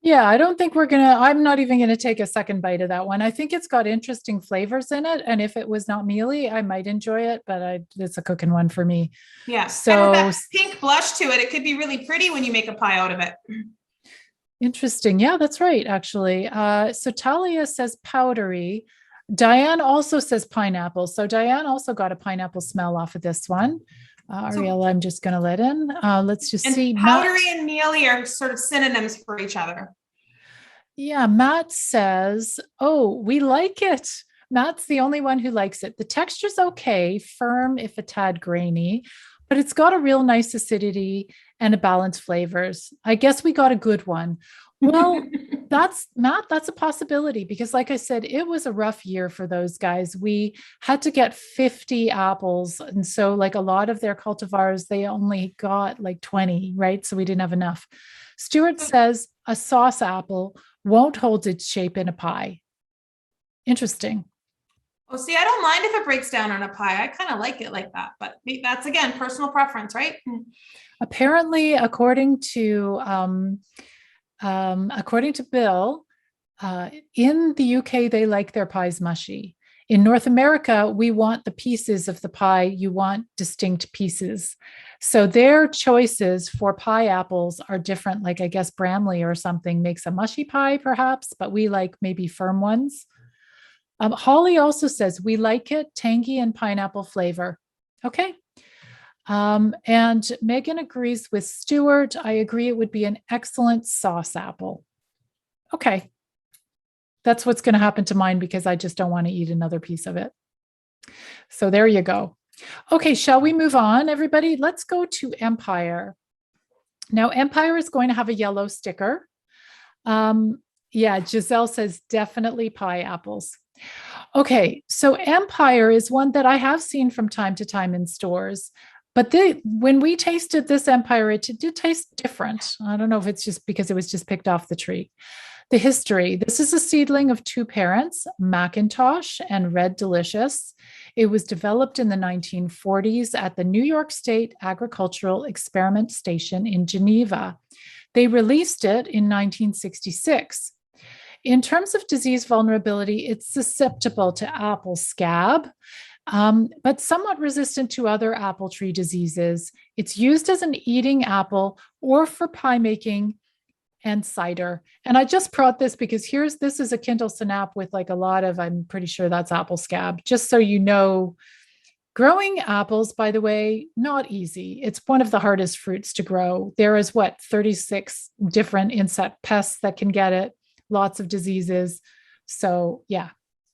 Yeah, I don't think I'm not even going to take a second bite of that one. I think it's got interesting flavors in it. And if it was not mealy, I might enjoy it, but it's a cooking one for me. Yeah. So and with that pink blush to it, it could be really pretty when you make a pie out of it. Interesting. Yeah, that's right, actually. So Talia says powdery. Diane also says pineapple. So Diane also got a pineapple smell off of this one. Ariella, I'm just going to let in. Let's just see. Powdery and mealy are sort of synonyms for each other. Yeah, Matt says, oh, we like it. Matt's the only one who likes it. The texture's okay, firm if a tad grainy. but it's got a real nice acidity and a balanced flavors. I guess we got a good one. Well, that's Matt, that's a possibility because like I said, it was a rough year for those guys. We had to get 50 apples. And so like a lot of their cultivars, they only got like 20, right? So we didn't have enough. Stuart says a sauce apple won't hold its shape in a pie. Interesting. Oh, see, I don't mind if it breaks down on a pie. I kind of like it like that, but that's again, personal preference, right? Apparently, according to Bill, in the UK, they like their pies mushy. In North America, we want the pieces of the pie. You want distinct pieces. So their choices for pie apples are different. Like I guess Bramley or something makes a mushy pie perhaps, but we like maybe firm ones. Holly also says, we like it tangy and pineapple flavor. Okay. And Megan agrees with Stuart. I agree it would be an excellent sauce apple. Okay. That's what's going to happen to mine because I just don't want to eat another piece of it. So there you go. Okay, shall we move on, everybody? Let's go to Empire. Now, Empire is going to have a yellow sticker. Yeah, Giselle says definitely pie apples. Okay, so Empire is one that I have seen from time to time in stores. But when we tasted this Empire, it did taste different. I don't know if it's just because it was just picked off the tree. The history. This is a seedling of two parents, Macintosh and Red Delicious. It was developed in the 1940s at the New York State Agricultural Experiment Station in Geneva. They released it in 1966. In terms of disease vulnerability, it's susceptible to apple scab, but somewhat resistant to other apple tree diseases. It's used as an eating apple or for pie making and cider. And I just brought this because this is a Kindil Sinap with like a lot of, I'm pretty sure that's apple scab, just so you know. Growing apples, by the way, not easy. It's one of the hardest fruits to grow. There is 36 different insect pests that can get it, lots of diseases. So yeah,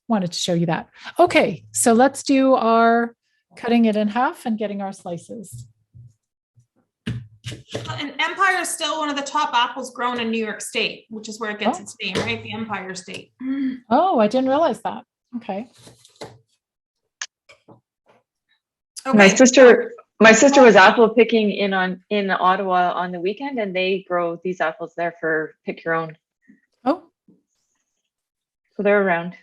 wanted to show you that. Okay, so let's do our cutting it in half and getting our slices. And Empire is still one of the top apples grown in New York State, which is where it gets its name, right? The Empire State. Oh, I didn't realize that. Okay. My sister was apple picking in Ottawa on the weekend, and they grow these apples there for pick your own. Oh, so they're around.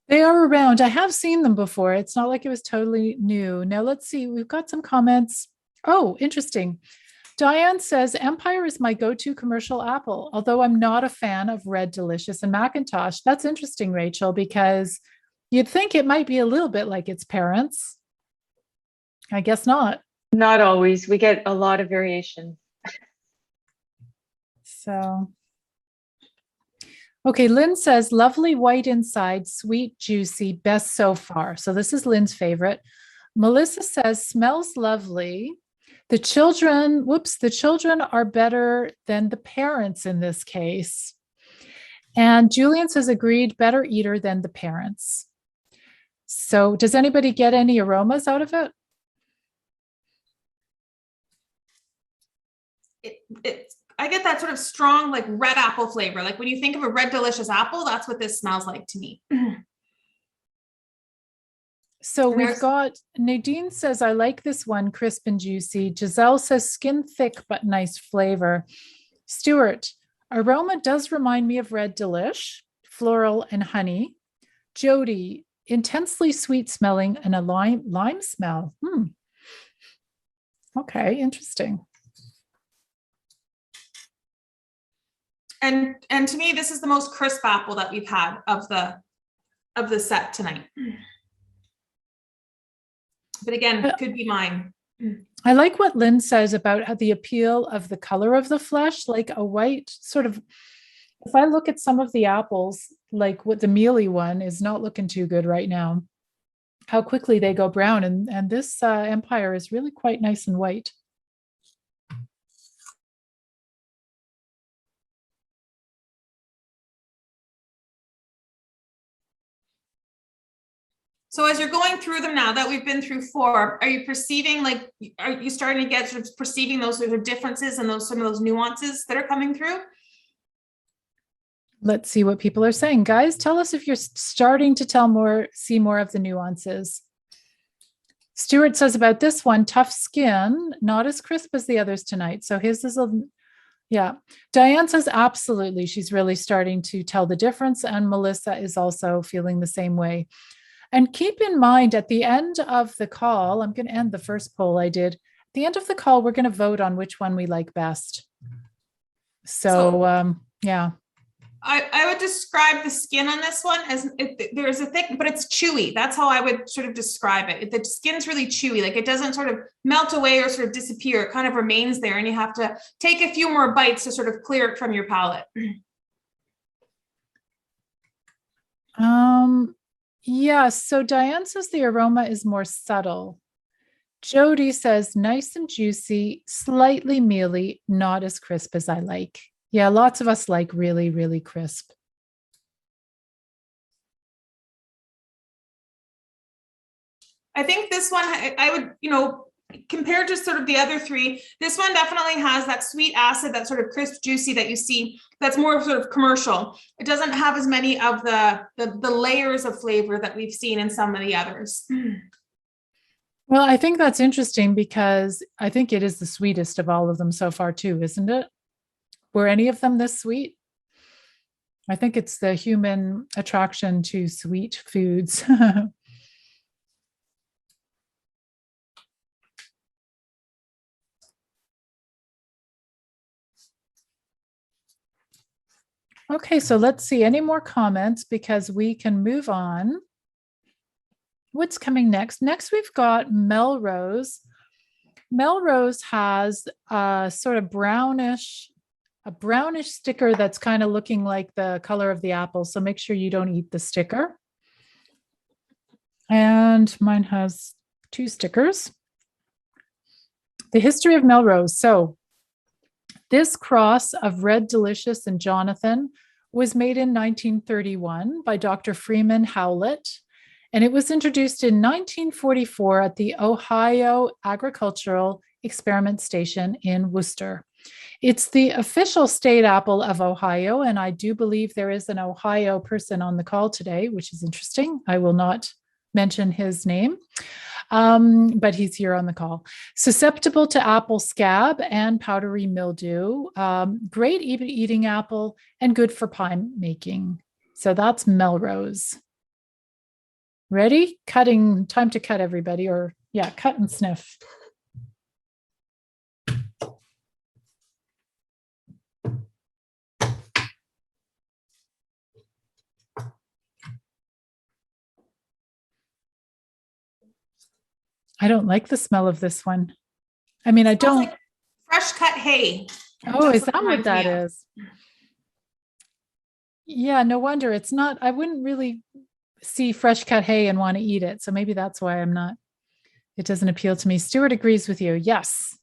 They are around. I have seen them before. It's not like it was totally new. Now let's see. We've got some comments. Oh, interesting. Diane says, Empire is my go-to commercial apple, although I'm not a fan of Red Delicious and Macintosh. That's interesting, Rachel, because you'd think it might be a little bit like its parents. I guess not. Not always. We get a lot of variation. So, okay, Lynn says, lovely white inside, sweet, juicy, best so far. So this is Lynn's favorite. Melissa says, smells lovely. The children are better than the parents in this case. And Julian says, agreed, better eater than the parents. So does anybody get any aromas out of it? I get that sort of strong, like red apple flavor. Like when you think of a Red Delicious apple, that's what this smells like to me. So we've got, Nadine says, I like this one, crisp and juicy. Giselle says, skin thick, but nice flavor. Stuart, aroma does remind me of Red Delish, floral and honey. Jody, intensely sweet smelling and a lime smell. Okay, interesting. And to me, this is the most crisp apple that we've had of the set tonight. But again, could be mine. I like what Lynn says about the appeal of the color of the flesh, like a white sort of, if I look at some of the apples, like what the mealy one is not looking too good right now, how quickly they go brown. And this Empire is really quite nice and white. So as you're going through them now that we've been through 4, are you perceiving, like, are you starting to get sort of perceiving those sort of differences and those, some of those nuances that are coming through? Let's see what people are saying. Guys, tell us if you're starting to see more of the nuances. Stuart says about this one, tough skin, not as crisp as the others tonight. So his is yeah. Diane says absolutely. She's really starting to tell the difference. And Melissa is also feeling the same way. And keep in mind at the end of the call, I'm going to end the first poll I did. At the end of the call, we're going to vote on which one we like best. So yeah. I would describe the skin on this one as there's a thick, but it's chewy. That's how I would sort of describe it. The skin's really chewy, like it doesn't sort of melt away or sort of disappear. It kind of remains there and you have to take a few more bites to sort of clear it from your palate. Yeah, so Diane says the aroma is more subtle. Jody says nice and juicy, slightly mealy, not as crisp as I like. Yeah, lots of us like really, really crisp. I think this one, I would, you know, compared to sort of the other 3, this one definitely has that sweet acid, that sort of crisp, juicy that you see. That's more sort of commercial. It doesn't have as many of the layers of flavor that we've seen in some of the others. Well, I think that's interesting because I think it is the sweetest of all of them so far too, isn't it? Were any of them this sweet? I think it's the human attraction to sweet foods. Okay, so let's see any more comments because we can move on. What's coming next? Next, we've got Melrose. Melrose has a sort of brownish sticker that's kind of looking like the color of the apple. So make sure you don't eat the sticker. And mine has 2 stickers. The history of Melrose. So this cross of Red Delicious and Jonathan was made in 1931 by Dr. Freeman Howlett, and it was introduced in 1944 at the Ohio Agricultural Experiment Station in Worcester. It's the official state apple of Ohio, and I do believe there is an Ohio person on the call today, which is interesting. I will not mention his name. But he's here on the call. Susceptible to apple scab and powdery mildew, great eating apple and good for pie making. So that's Melrose. Ready? Cutting, time to cut everybody, or yeah, cut and sniff. I don't like the smell of this one. I mean, I don't. Like fresh cut hay. Oh, is that what that is? Yeah, no wonder it's not. I wouldn't really see fresh cut hay and want to eat it. So maybe that's why I'm not. It doesn't appeal to me. Stuart agrees with you. Yes.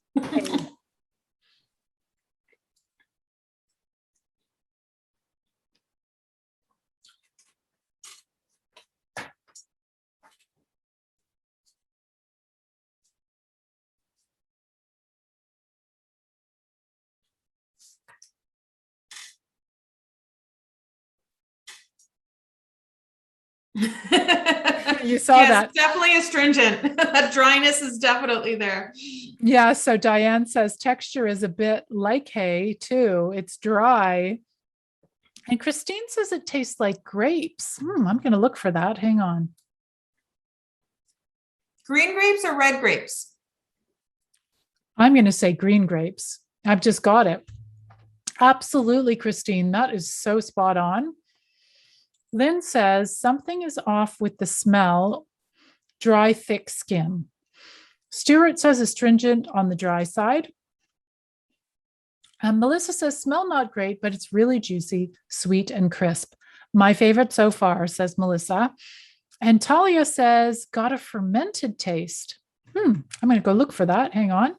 You saw yes, that. Definitely astringent. That dryness is definitely there. Yeah. So Diane says texture is a bit like hay too. It's dry. And Christine says it tastes like grapes. I'm going to look for that. Hang on. Green grapes or red grapes? I'm going to say green grapes. I've just got it. Absolutely, Christine. That is so spot on. Lynn says something is off with the smell, dry, thick skin. Stuart says astringent on the dry side. And Melissa says smell not great, but it's really juicy, sweet, and crisp. My favorite so far, says Melissa. And Talia says got a fermented taste. I'm going to go look for that. Hang on.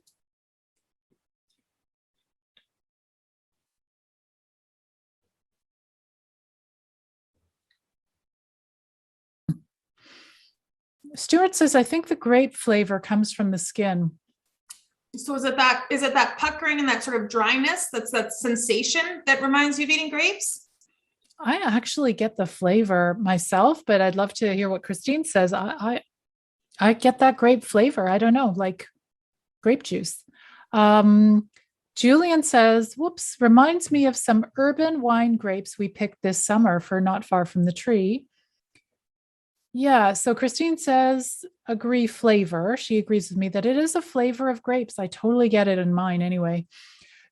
Stuart says, I think the grape flavor comes from the skin. So is it that puckering and that sort of dryness, that's that sensation that reminds you of eating grapes? I actually get the flavor myself, but I'd love to hear what Christine says. I get that grape flavor. I don't know, like grape juice. Julian says, whoops, reminds me of some urban wine grapes we picked this summer for not far from the tree. Yeah, so Christine says, agree flavor. She agrees with me that it is a flavor of grapes. I totally get it in mine anyway.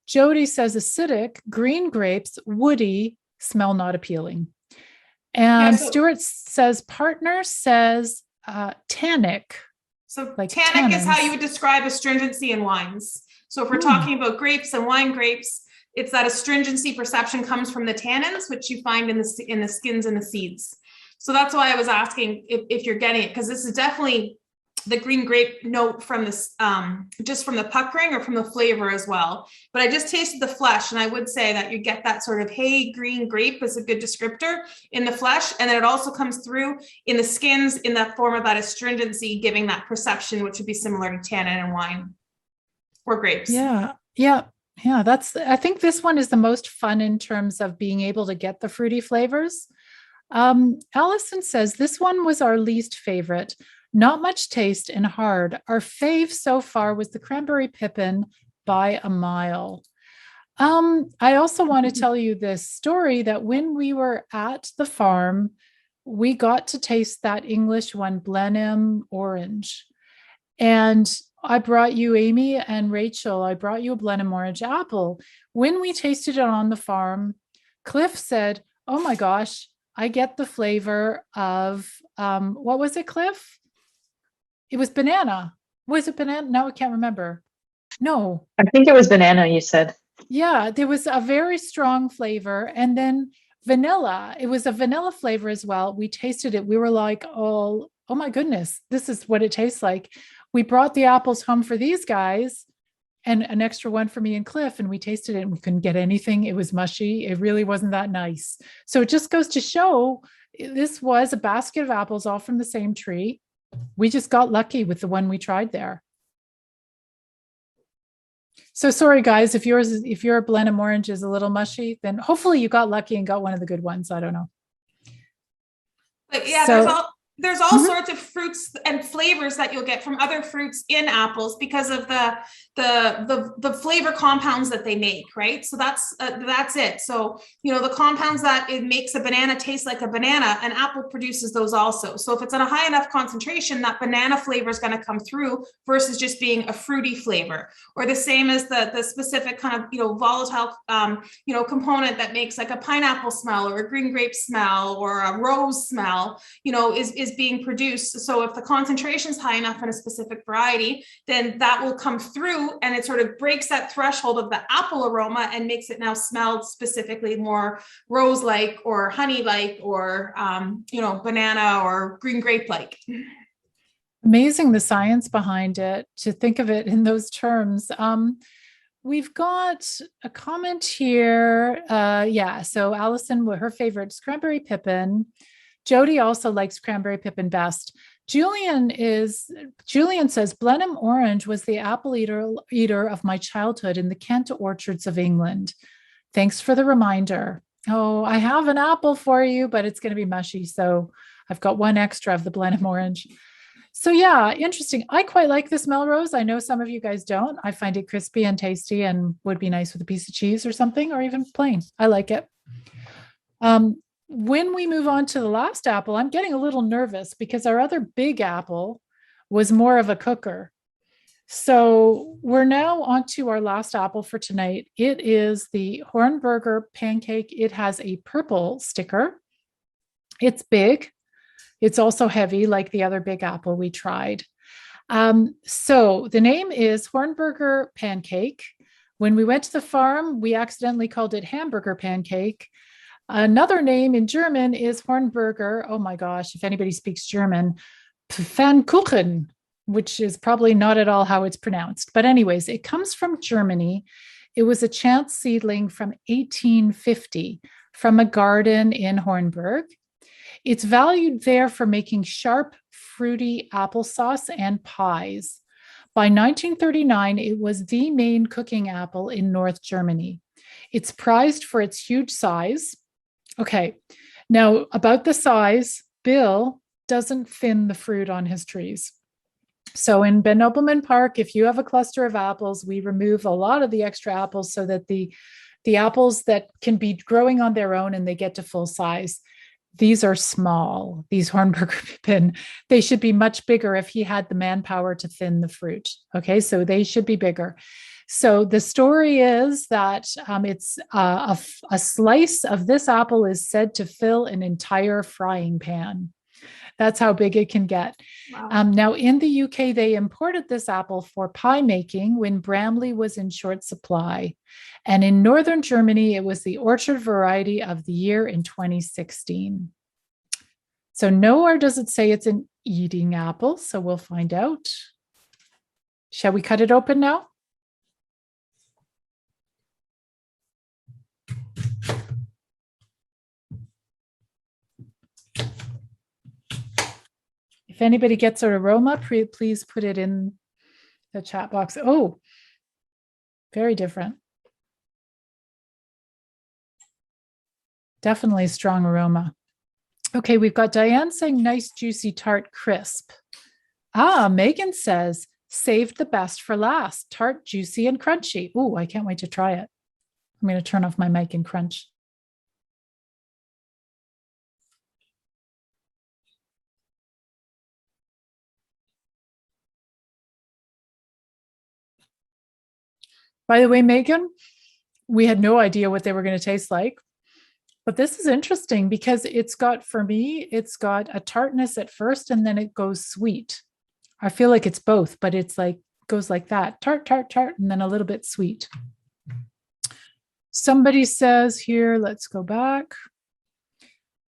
Jody says acidic, green grapes, woody, smell not appealing. And Stuart says partner says tannic. So like tannic tannins. is how you would describe astringency in wines. So if we're talking about grapes and wine grapes, it's that astringency perception comes from the tannins, which you find in the skins and the seeds. So that's why I was asking if you're getting it, because this is definitely the green grape note from this, just from the puckering or from the flavor as well. But I just tasted the flesh, and I would say that you get that sort of, hey, green grape is a good descriptor in the flesh. And then it also comes through in the skins in that form of that astringency, giving that perception, which would be similar to tannin and wine or grapes. Yeah. I think this one is the most fun in terms of being able to get the fruity flavors. Allison says this one was our least favorite. Not much taste and hard. Our fave so far was the Cranberry Pippin by a mile. I also want to tell you this story that when we were at the farm, we got to taste that English one, Blenheim Orange. And I brought you, Amy and Rachel, I brought you a Blenheim Orange apple. When we tasted it on the farm, Cliff said, oh my gosh, I get the flavor of, what was it, Cliff? It was banana. Was it banana? No, I can't remember. No. I think it was banana, you said. Yeah, there was a very strong flavor. And then vanilla. It was a vanilla flavor as well. We tasted it. We were like, oh my goodness, this is what it tastes like. We brought the apples home for these guys and an extra one for me and Cliff, and we tasted it and we couldn't get anything. It was mushy. It really wasn't that nice. So it just goes to show this was a basket of apples all from the same tree. We just got lucky with the one we tried there. So sorry, guys, if your Blenheim Orange is a little mushy, then hopefully you got lucky and got one of the good ones. I don't know. But yeah, So, there's all sorts of fruits and flavors that you'll get from other fruits in apples because of the flavor compounds that they make, right? So that's it. So, the compounds that it makes a banana taste like a banana, an apple produces those also. So if it's in a high enough concentration, that banana flavor is going to come through versus just being a fruity flavor. Or the same as the specific kind of, volatile, component that makes like a pineapple smell or a green grape smell or a rose smell, is being produced. So if the concentration is high enough in a specific variety, then that will come through and it sort of breaks that threshold of the apple aroma and makes it now smell specifically more rose-like or honey-like or, banana or green grape-like. amazing the science behind it, to think of it in those terms. We've got a comment here. So Allison, her favorite is Cranberry Pippin. Jody also likes Cranberry Pippin best. Julian says Blenheim Orange was the apple eater of my childhood in the Kent orchards of England. Thanks for the reminder. Oh, I have an apple for you, but it's going to be mushy. So I've got one extra of the Blenheim Orange. So yeah, interesting. I quite like this Melrose. I know some of you guys don't. I find it crispy and tasty and would be nice with a piece of cheese or something, or even plain. I like it. When we move on to the last apple, I'm getting a little nervous because our other big apple was more of a cooker. So we're now on to our last apple for tonight. It is the Horenburger Pancake. It has a purple sticker. It's big. It's also heavy, like the other big apple we tried. So the name is Horenburger Pancake. When we went to the farm, we accidentally called it Hamburger Pancake. Another name in German is Horenburger. Oh my gosh, if anybody speaks German, Pfannkuchen, which is probably not at all how it's pronounced. But anyways, it comes from Germany. It was a chance seedling from 1850 from a garden in Horenburg. It's valued there for making sharp, fruity applesauce and pies. By 1939, it was the main cooking apple in North Germany. It's prized for its huge size. Okay, now about the size, Bill doesn't thin the fruit on his trees. So in Nobleman Park, if you have a cluster of apples, we remove a lot of the extra apples so that the apples that can be growing on their own and they get to full size, these are small, these Horenburger Pippin. They should be much bigger if he had the manpower to thin the fruit. Okay, so they should be bigger. So the story is that it's a slice of this apple is said to fill an entire frying pan. That's how big it can get. Wow. Now, in the UK, they imported this apple for pie making when Bramley was in short supply. And in Northern Germany, it was the orchard variety of the year in 2016. So nowhere does it say it's an eating apple, so we'll find out. Shall we cut it open now? If anybody gets an aroma, please put it in the chat box. Oh, very different. Definitely strong aroma. Okay, we've got Diane saying nice, juicy, tart, crisp. Megan says saved the best for last. Tart, juicy, and crunchy. Oh, I can't wait to try it. I'm going to turn off my mic and crunch. By the way, Megan, we had no idea what they were going to taste like. But this is interesting because it's got a tartness at first and then it goes sweet. I feel like it's both, but it's like goes like that. Tart, tart, tart, and then a little bit sweet. Somebody says here, let's go back.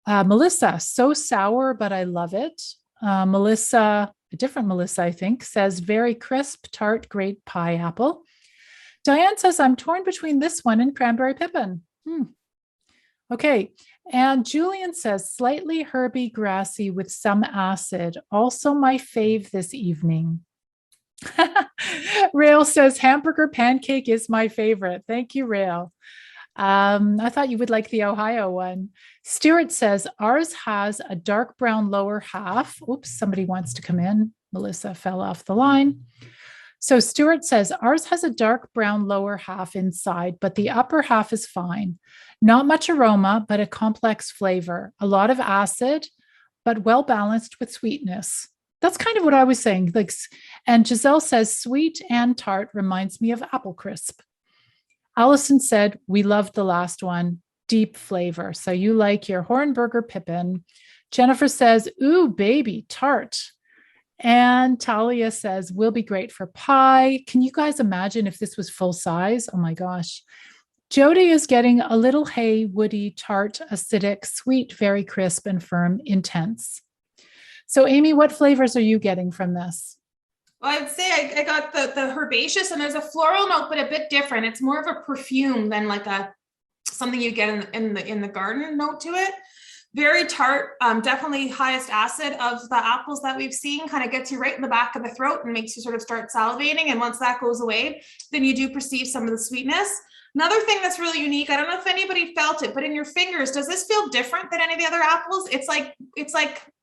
Melissa, so sour, but I love it. Melissa, a different Melissa, I think, says very crisp, tart, great pie apple. Diane says, I'm torn between this one and Cranberry Pippin. Okay. And Julian says, slightly herby, grassy with some acid. Also my fave this evening. Rael says, hamburger pancake is my favorite. Thank you, Rael. I thought you would like the Ohio one. Stuart says, ours has a dark brown lower half. Oops, somebody wants to come in. Melissa fell off the line. So Stuart says, ours has a dark brown lower half inside, but the upper half is fine. Not much aroma, but a complex flavor. A lot of acid, but well balanced with sweetness. That's kind of what I was saying. And Giselle says, sweet and tart reminds me of apple crisp. Allison said, we loved the last one. Deep flavor. So you like your Horenburger Pippin. Jennifer says, ooh, baby, tart. And Talia says, will be great for pie. Can you guys imagine if this was full size? Oh my gosh. Jody is getting a little hay, woody, tart, acidic, sweet, very crisp and firm, intense. So Amy, what flavors are you getting from this? Well, I'd say I got the herbaceous, and there's a floral note, but a bit different. It's more of a perfume than like something you get in the garden note to it. Very tart, definitely highest acid of the apples that we've seen, kind of gets you right in the back of the throat and makes you sort of start salivating. And once that goes away, then you do perceive some of the sweetness. Another thing that's really unique, I don't know if anybody felt it, but in your fingers, does this feel different than any of the other apples? It's like,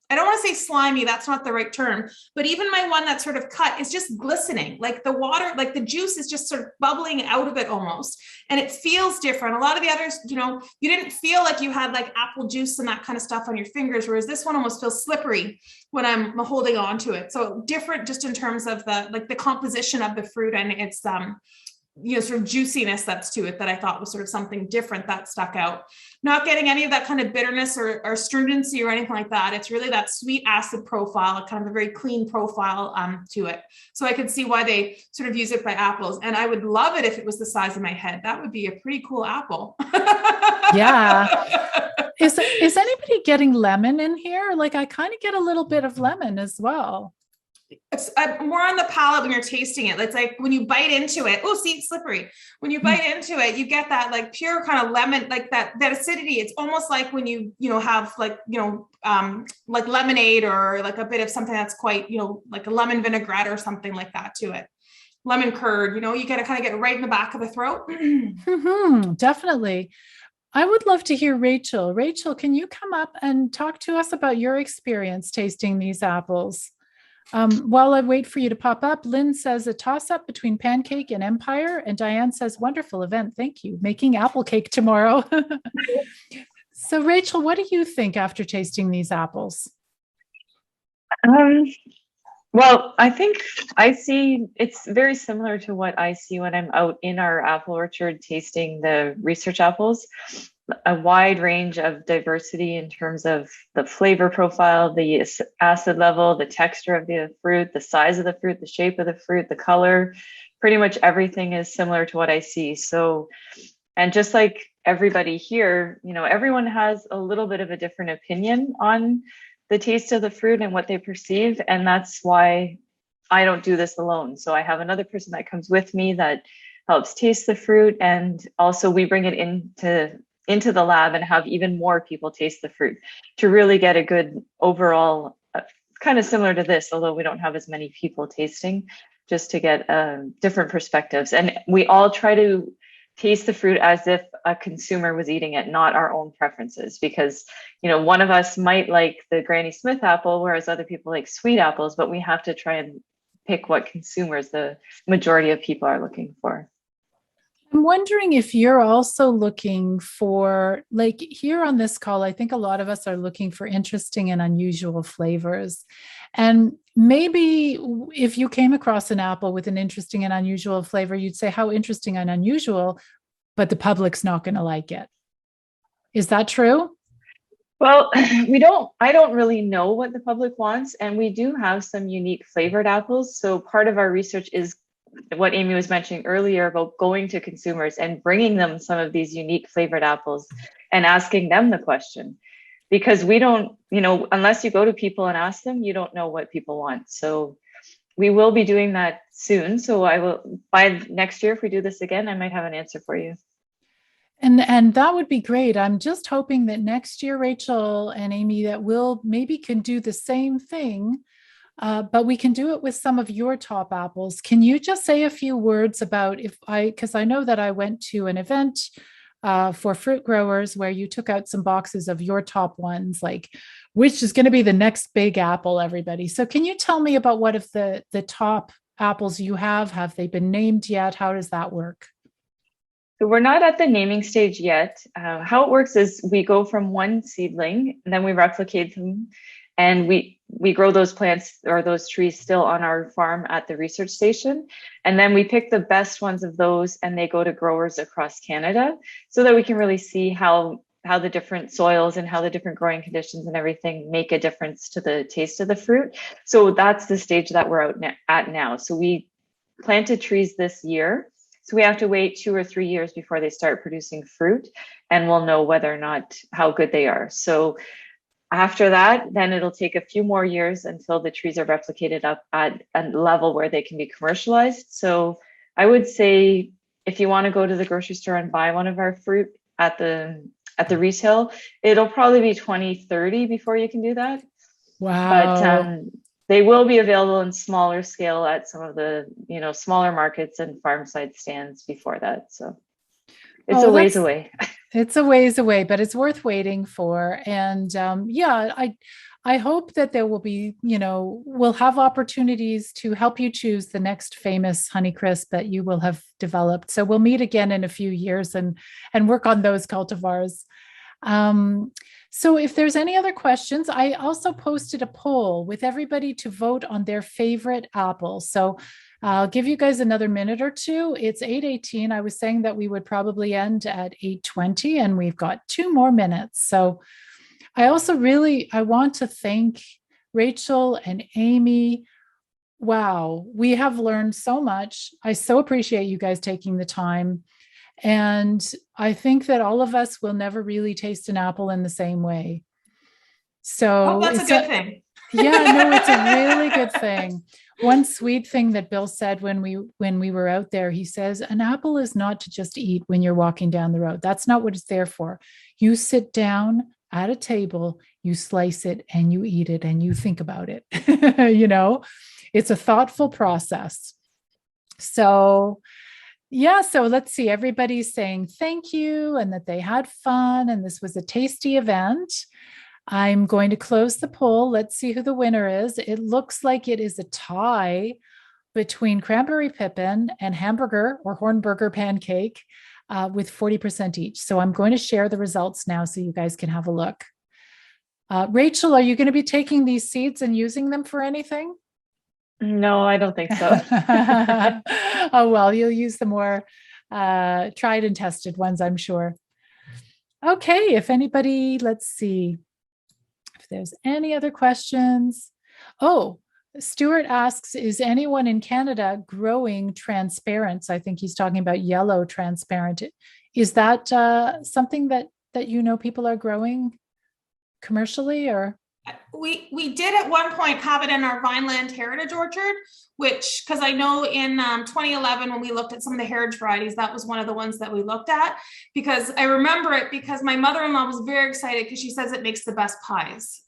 I don't want to say slimy, that's not the right term, but even my one that's sort of cut is just glistening, like the water, like the juice is just sort of bubbling out of it almost. And it feels different. A lot of the others, you didn't feel like you had like apple juice and that kind of stuff on your fingers, whereas this one almost feels slippery when I'm holding on to it. So different just in terms of the composition of the fruit and its, sort of juiciness that's to it that I thought was sort of something different that stuck out. Not getting any of that kind of bitterness or stringency or anything like that. It's really that sweet acid profile, kind of a very clean profile to it. So I could see why they sort of use it by apples. And I would love it if it was the size of my head. That would be a pretty cool apple. Yeah. Is anybody getting lemon in here? Like I kind of get a little bit of lemon as well. it's more on the palate when you're tasting it. It's like when you bite into it. Oh, see, it's slippery. When you bite into it, you get that like pure kind of lemon, like that acidity. It's almost like when you have like, like lemonade or like a bit of something that's quite, like a lemon vinaigrette or something like that to it. Lemon curd, you got to kind of get right in the back of the throat. Definitely. I would love to hear Rachael. Rachael, can you come up and talk to us about your experience tasting these apples? While I wait for you to pop up, Lynn says a toss-up between pancake and empire, and Diane says, wonderful event, thank you. Making apple cake tomorrow. So Rachael, what do you think after tasting these apples? Well, I think I see it's very similar to what I see when I'm out in our apple orchard tasting the research apples. A wide range of diversity in terms of the flavor profile, the acid level, the texture of the fruit, the size of the fruit, the shape of the fruit, the color. Pretty much everything is similar to what I see. So, and just like everybody here, everyone has a little bit of a different opinion on the taste of the fruit and what they perceive. And that's why I don't do this alone. So I have another person that comes with me that helps taste the fruit. And also we bring it into the lab and have even more people taste the fruit to really get a good overall, kind of similar to this, although we don't have as many people tasting, just to get different perspectives. And we all try to taste the fruit as if a consumer was eating it, not our own preferences, because one of us might like the Granny Smith apple, whereas other people like sweet apples, but we have to try and pick what consumers, the majority of people, are looking for. I'm wondering if you're also looking for, like here on this call, I think a lot of us are looking for interesting and unusual flavors. And maybe if you came across an apple with an interesting and unusual flavor, you'd say, how interesting and unusual, but the public's not going to like it. Is that true? Well, I don't really know what the public wants. And we do have some unique flavored apples. So part of our research is what Amy was mentioning earlier about going to consumers and bringing them some of these unique flavored apples and asking them the question, because we don't, unless you go to people and ask them, you don't know what people want. So we will be doing that soon. So I will, by next year, if we do this again, I might have an answer for you. And that would be great. I'm just hoping that next year, Rachael and Amy, that we'll maybe can do the same thing. But we can do it with some of your top apples. Can you just say a few words about because I know that I went to an event for fruit growers where you took out some boxes of your top ones, like which is going to be the next big apple, everybody. So can you tell me about what of the top apples you have? Have they been named yet? How does that work? So we're not at the naming stage yet. How it works is we go from one seedling and then we replicate them. And we grow those plants or those trees still on our farm at the research station. And then we pick the best ones of those and they go to growers across Canada so that we can really see how the different soils and how the different growing conditions and everything make a difference to the taste of the fruit. So that's the stage that we're at now. So we planted trees this year. So we have to wait 2 or 3 years before they start producing fruit, and we'll know whether or not how good they are. So after that, then it'll take a few more years until the trees are replicated up at a level where they can be commercialized. So I would say if you want to go to the grocery store and buy one of our fruit at the retail, it'll probably be 2030 before you can do that. Wow. But they will be available in smaller scale at some of the smaller markets and farm side stands before that. So it's a ways away. It's a ways away, but it's worth waiting for. And I hope that there will be, we'll have opportunities to help you choose the next famous Honeycrisp that you will have developed. So we'll meet again in a few years and work on those cultivars. So if there's any other questions, I also posted a poll with everybody to vote on their favorite apple. So I'll give you guys another minute or two. It's 8:18. I was saying that we would probably end at 8:20 and we've got 2 more minutes. So I also I want to thank Rachael and Amy. Wow, we have learned so much. I so appreciate you guys taking the time. And I think that all of us will never really taste an apple in the same way. So that's a good thing. Yeah, no, it's a really good thing. One sweet thing that Bill said when we were out there, he says, an apple is not to just eat when you're walking down the road. That's not what it's there for. You sit down at a table, you slice it and you eat it and you think about it. It's a thoughtful process. So yeah, so let's see. Everybody's saying thank you and that they had fun and this was a tasty event. I'm going to close the poll. Let's see who the winner is. It looks like it is a tie between Cranberry Pippin and Hamburger or Horenburger Pancake with 40% each. So I'm going to share the results now so you guys can have a look. Rachael, are you going to be taking these seeds and using them for anything? No, I don't think so. Oh, well, you'll use the more tried and tested ones, I'm sure. Okay, if anybody, let's see if there's any other questions. Oh, Stuart asks, is anyone in Canada growing transparents? I think he's talking about yellow transparent. Is that something that people are growing commercially, or? We did at one point have it in our Vineland heritage orchard, which, because I know in 2011 when we looked at some of the heritage varieties, that was one of the ones that we looked at, because I remember it because my mother-in-law was very excited because she says it makes the best pies.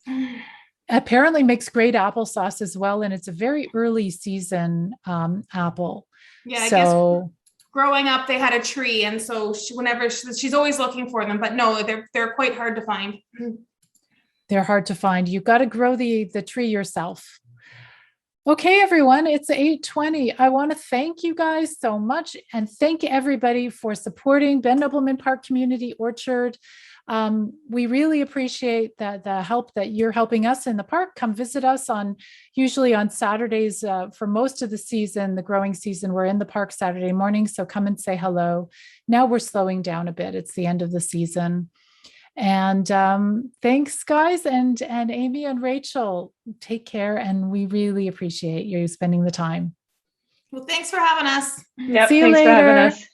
Apparently makes great applesauce as well, and it's a very early season apple. Yeah, I guess growing up they had a tree, and so she's always looking for them, but no, they're quite hard to find. They're hard to find. You've got to grow the tree yourself. Okay, everyone, it's 8:20. I want to thank you guys so much and thank everybody for supporting Ben Nobleman Park Community Orchard. We really appreciate the help that you're helping us in the park. Come visit us usually on Saturdays for most of the season, the growing season. We're in the park Saturday morning, so come and say hello. Now we're slowing down a bit. It's the end of the season. And thanks, guys, and Amy and Rachael, take care, and we really appreciate you spending the time. Well, thanks for having us. Yep, See you thanks later. for having us.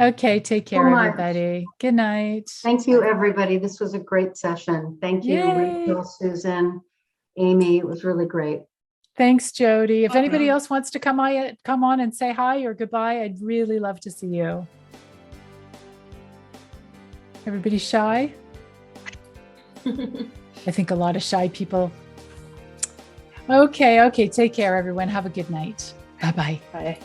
Okay, take care, So much. everybody. Good night. Thank you, everybody. This was a great session. Thank you, Yay. Rachel, Susan, Amy. It was really great. Thanks, Jody. If anybody Okay. else wants to come on and say hi or goodbye, I'd really love to see you. Everybody shy? I think a lot of shy people. Okay. Take care, everyone. Have a good night. Bye-bye. Bye.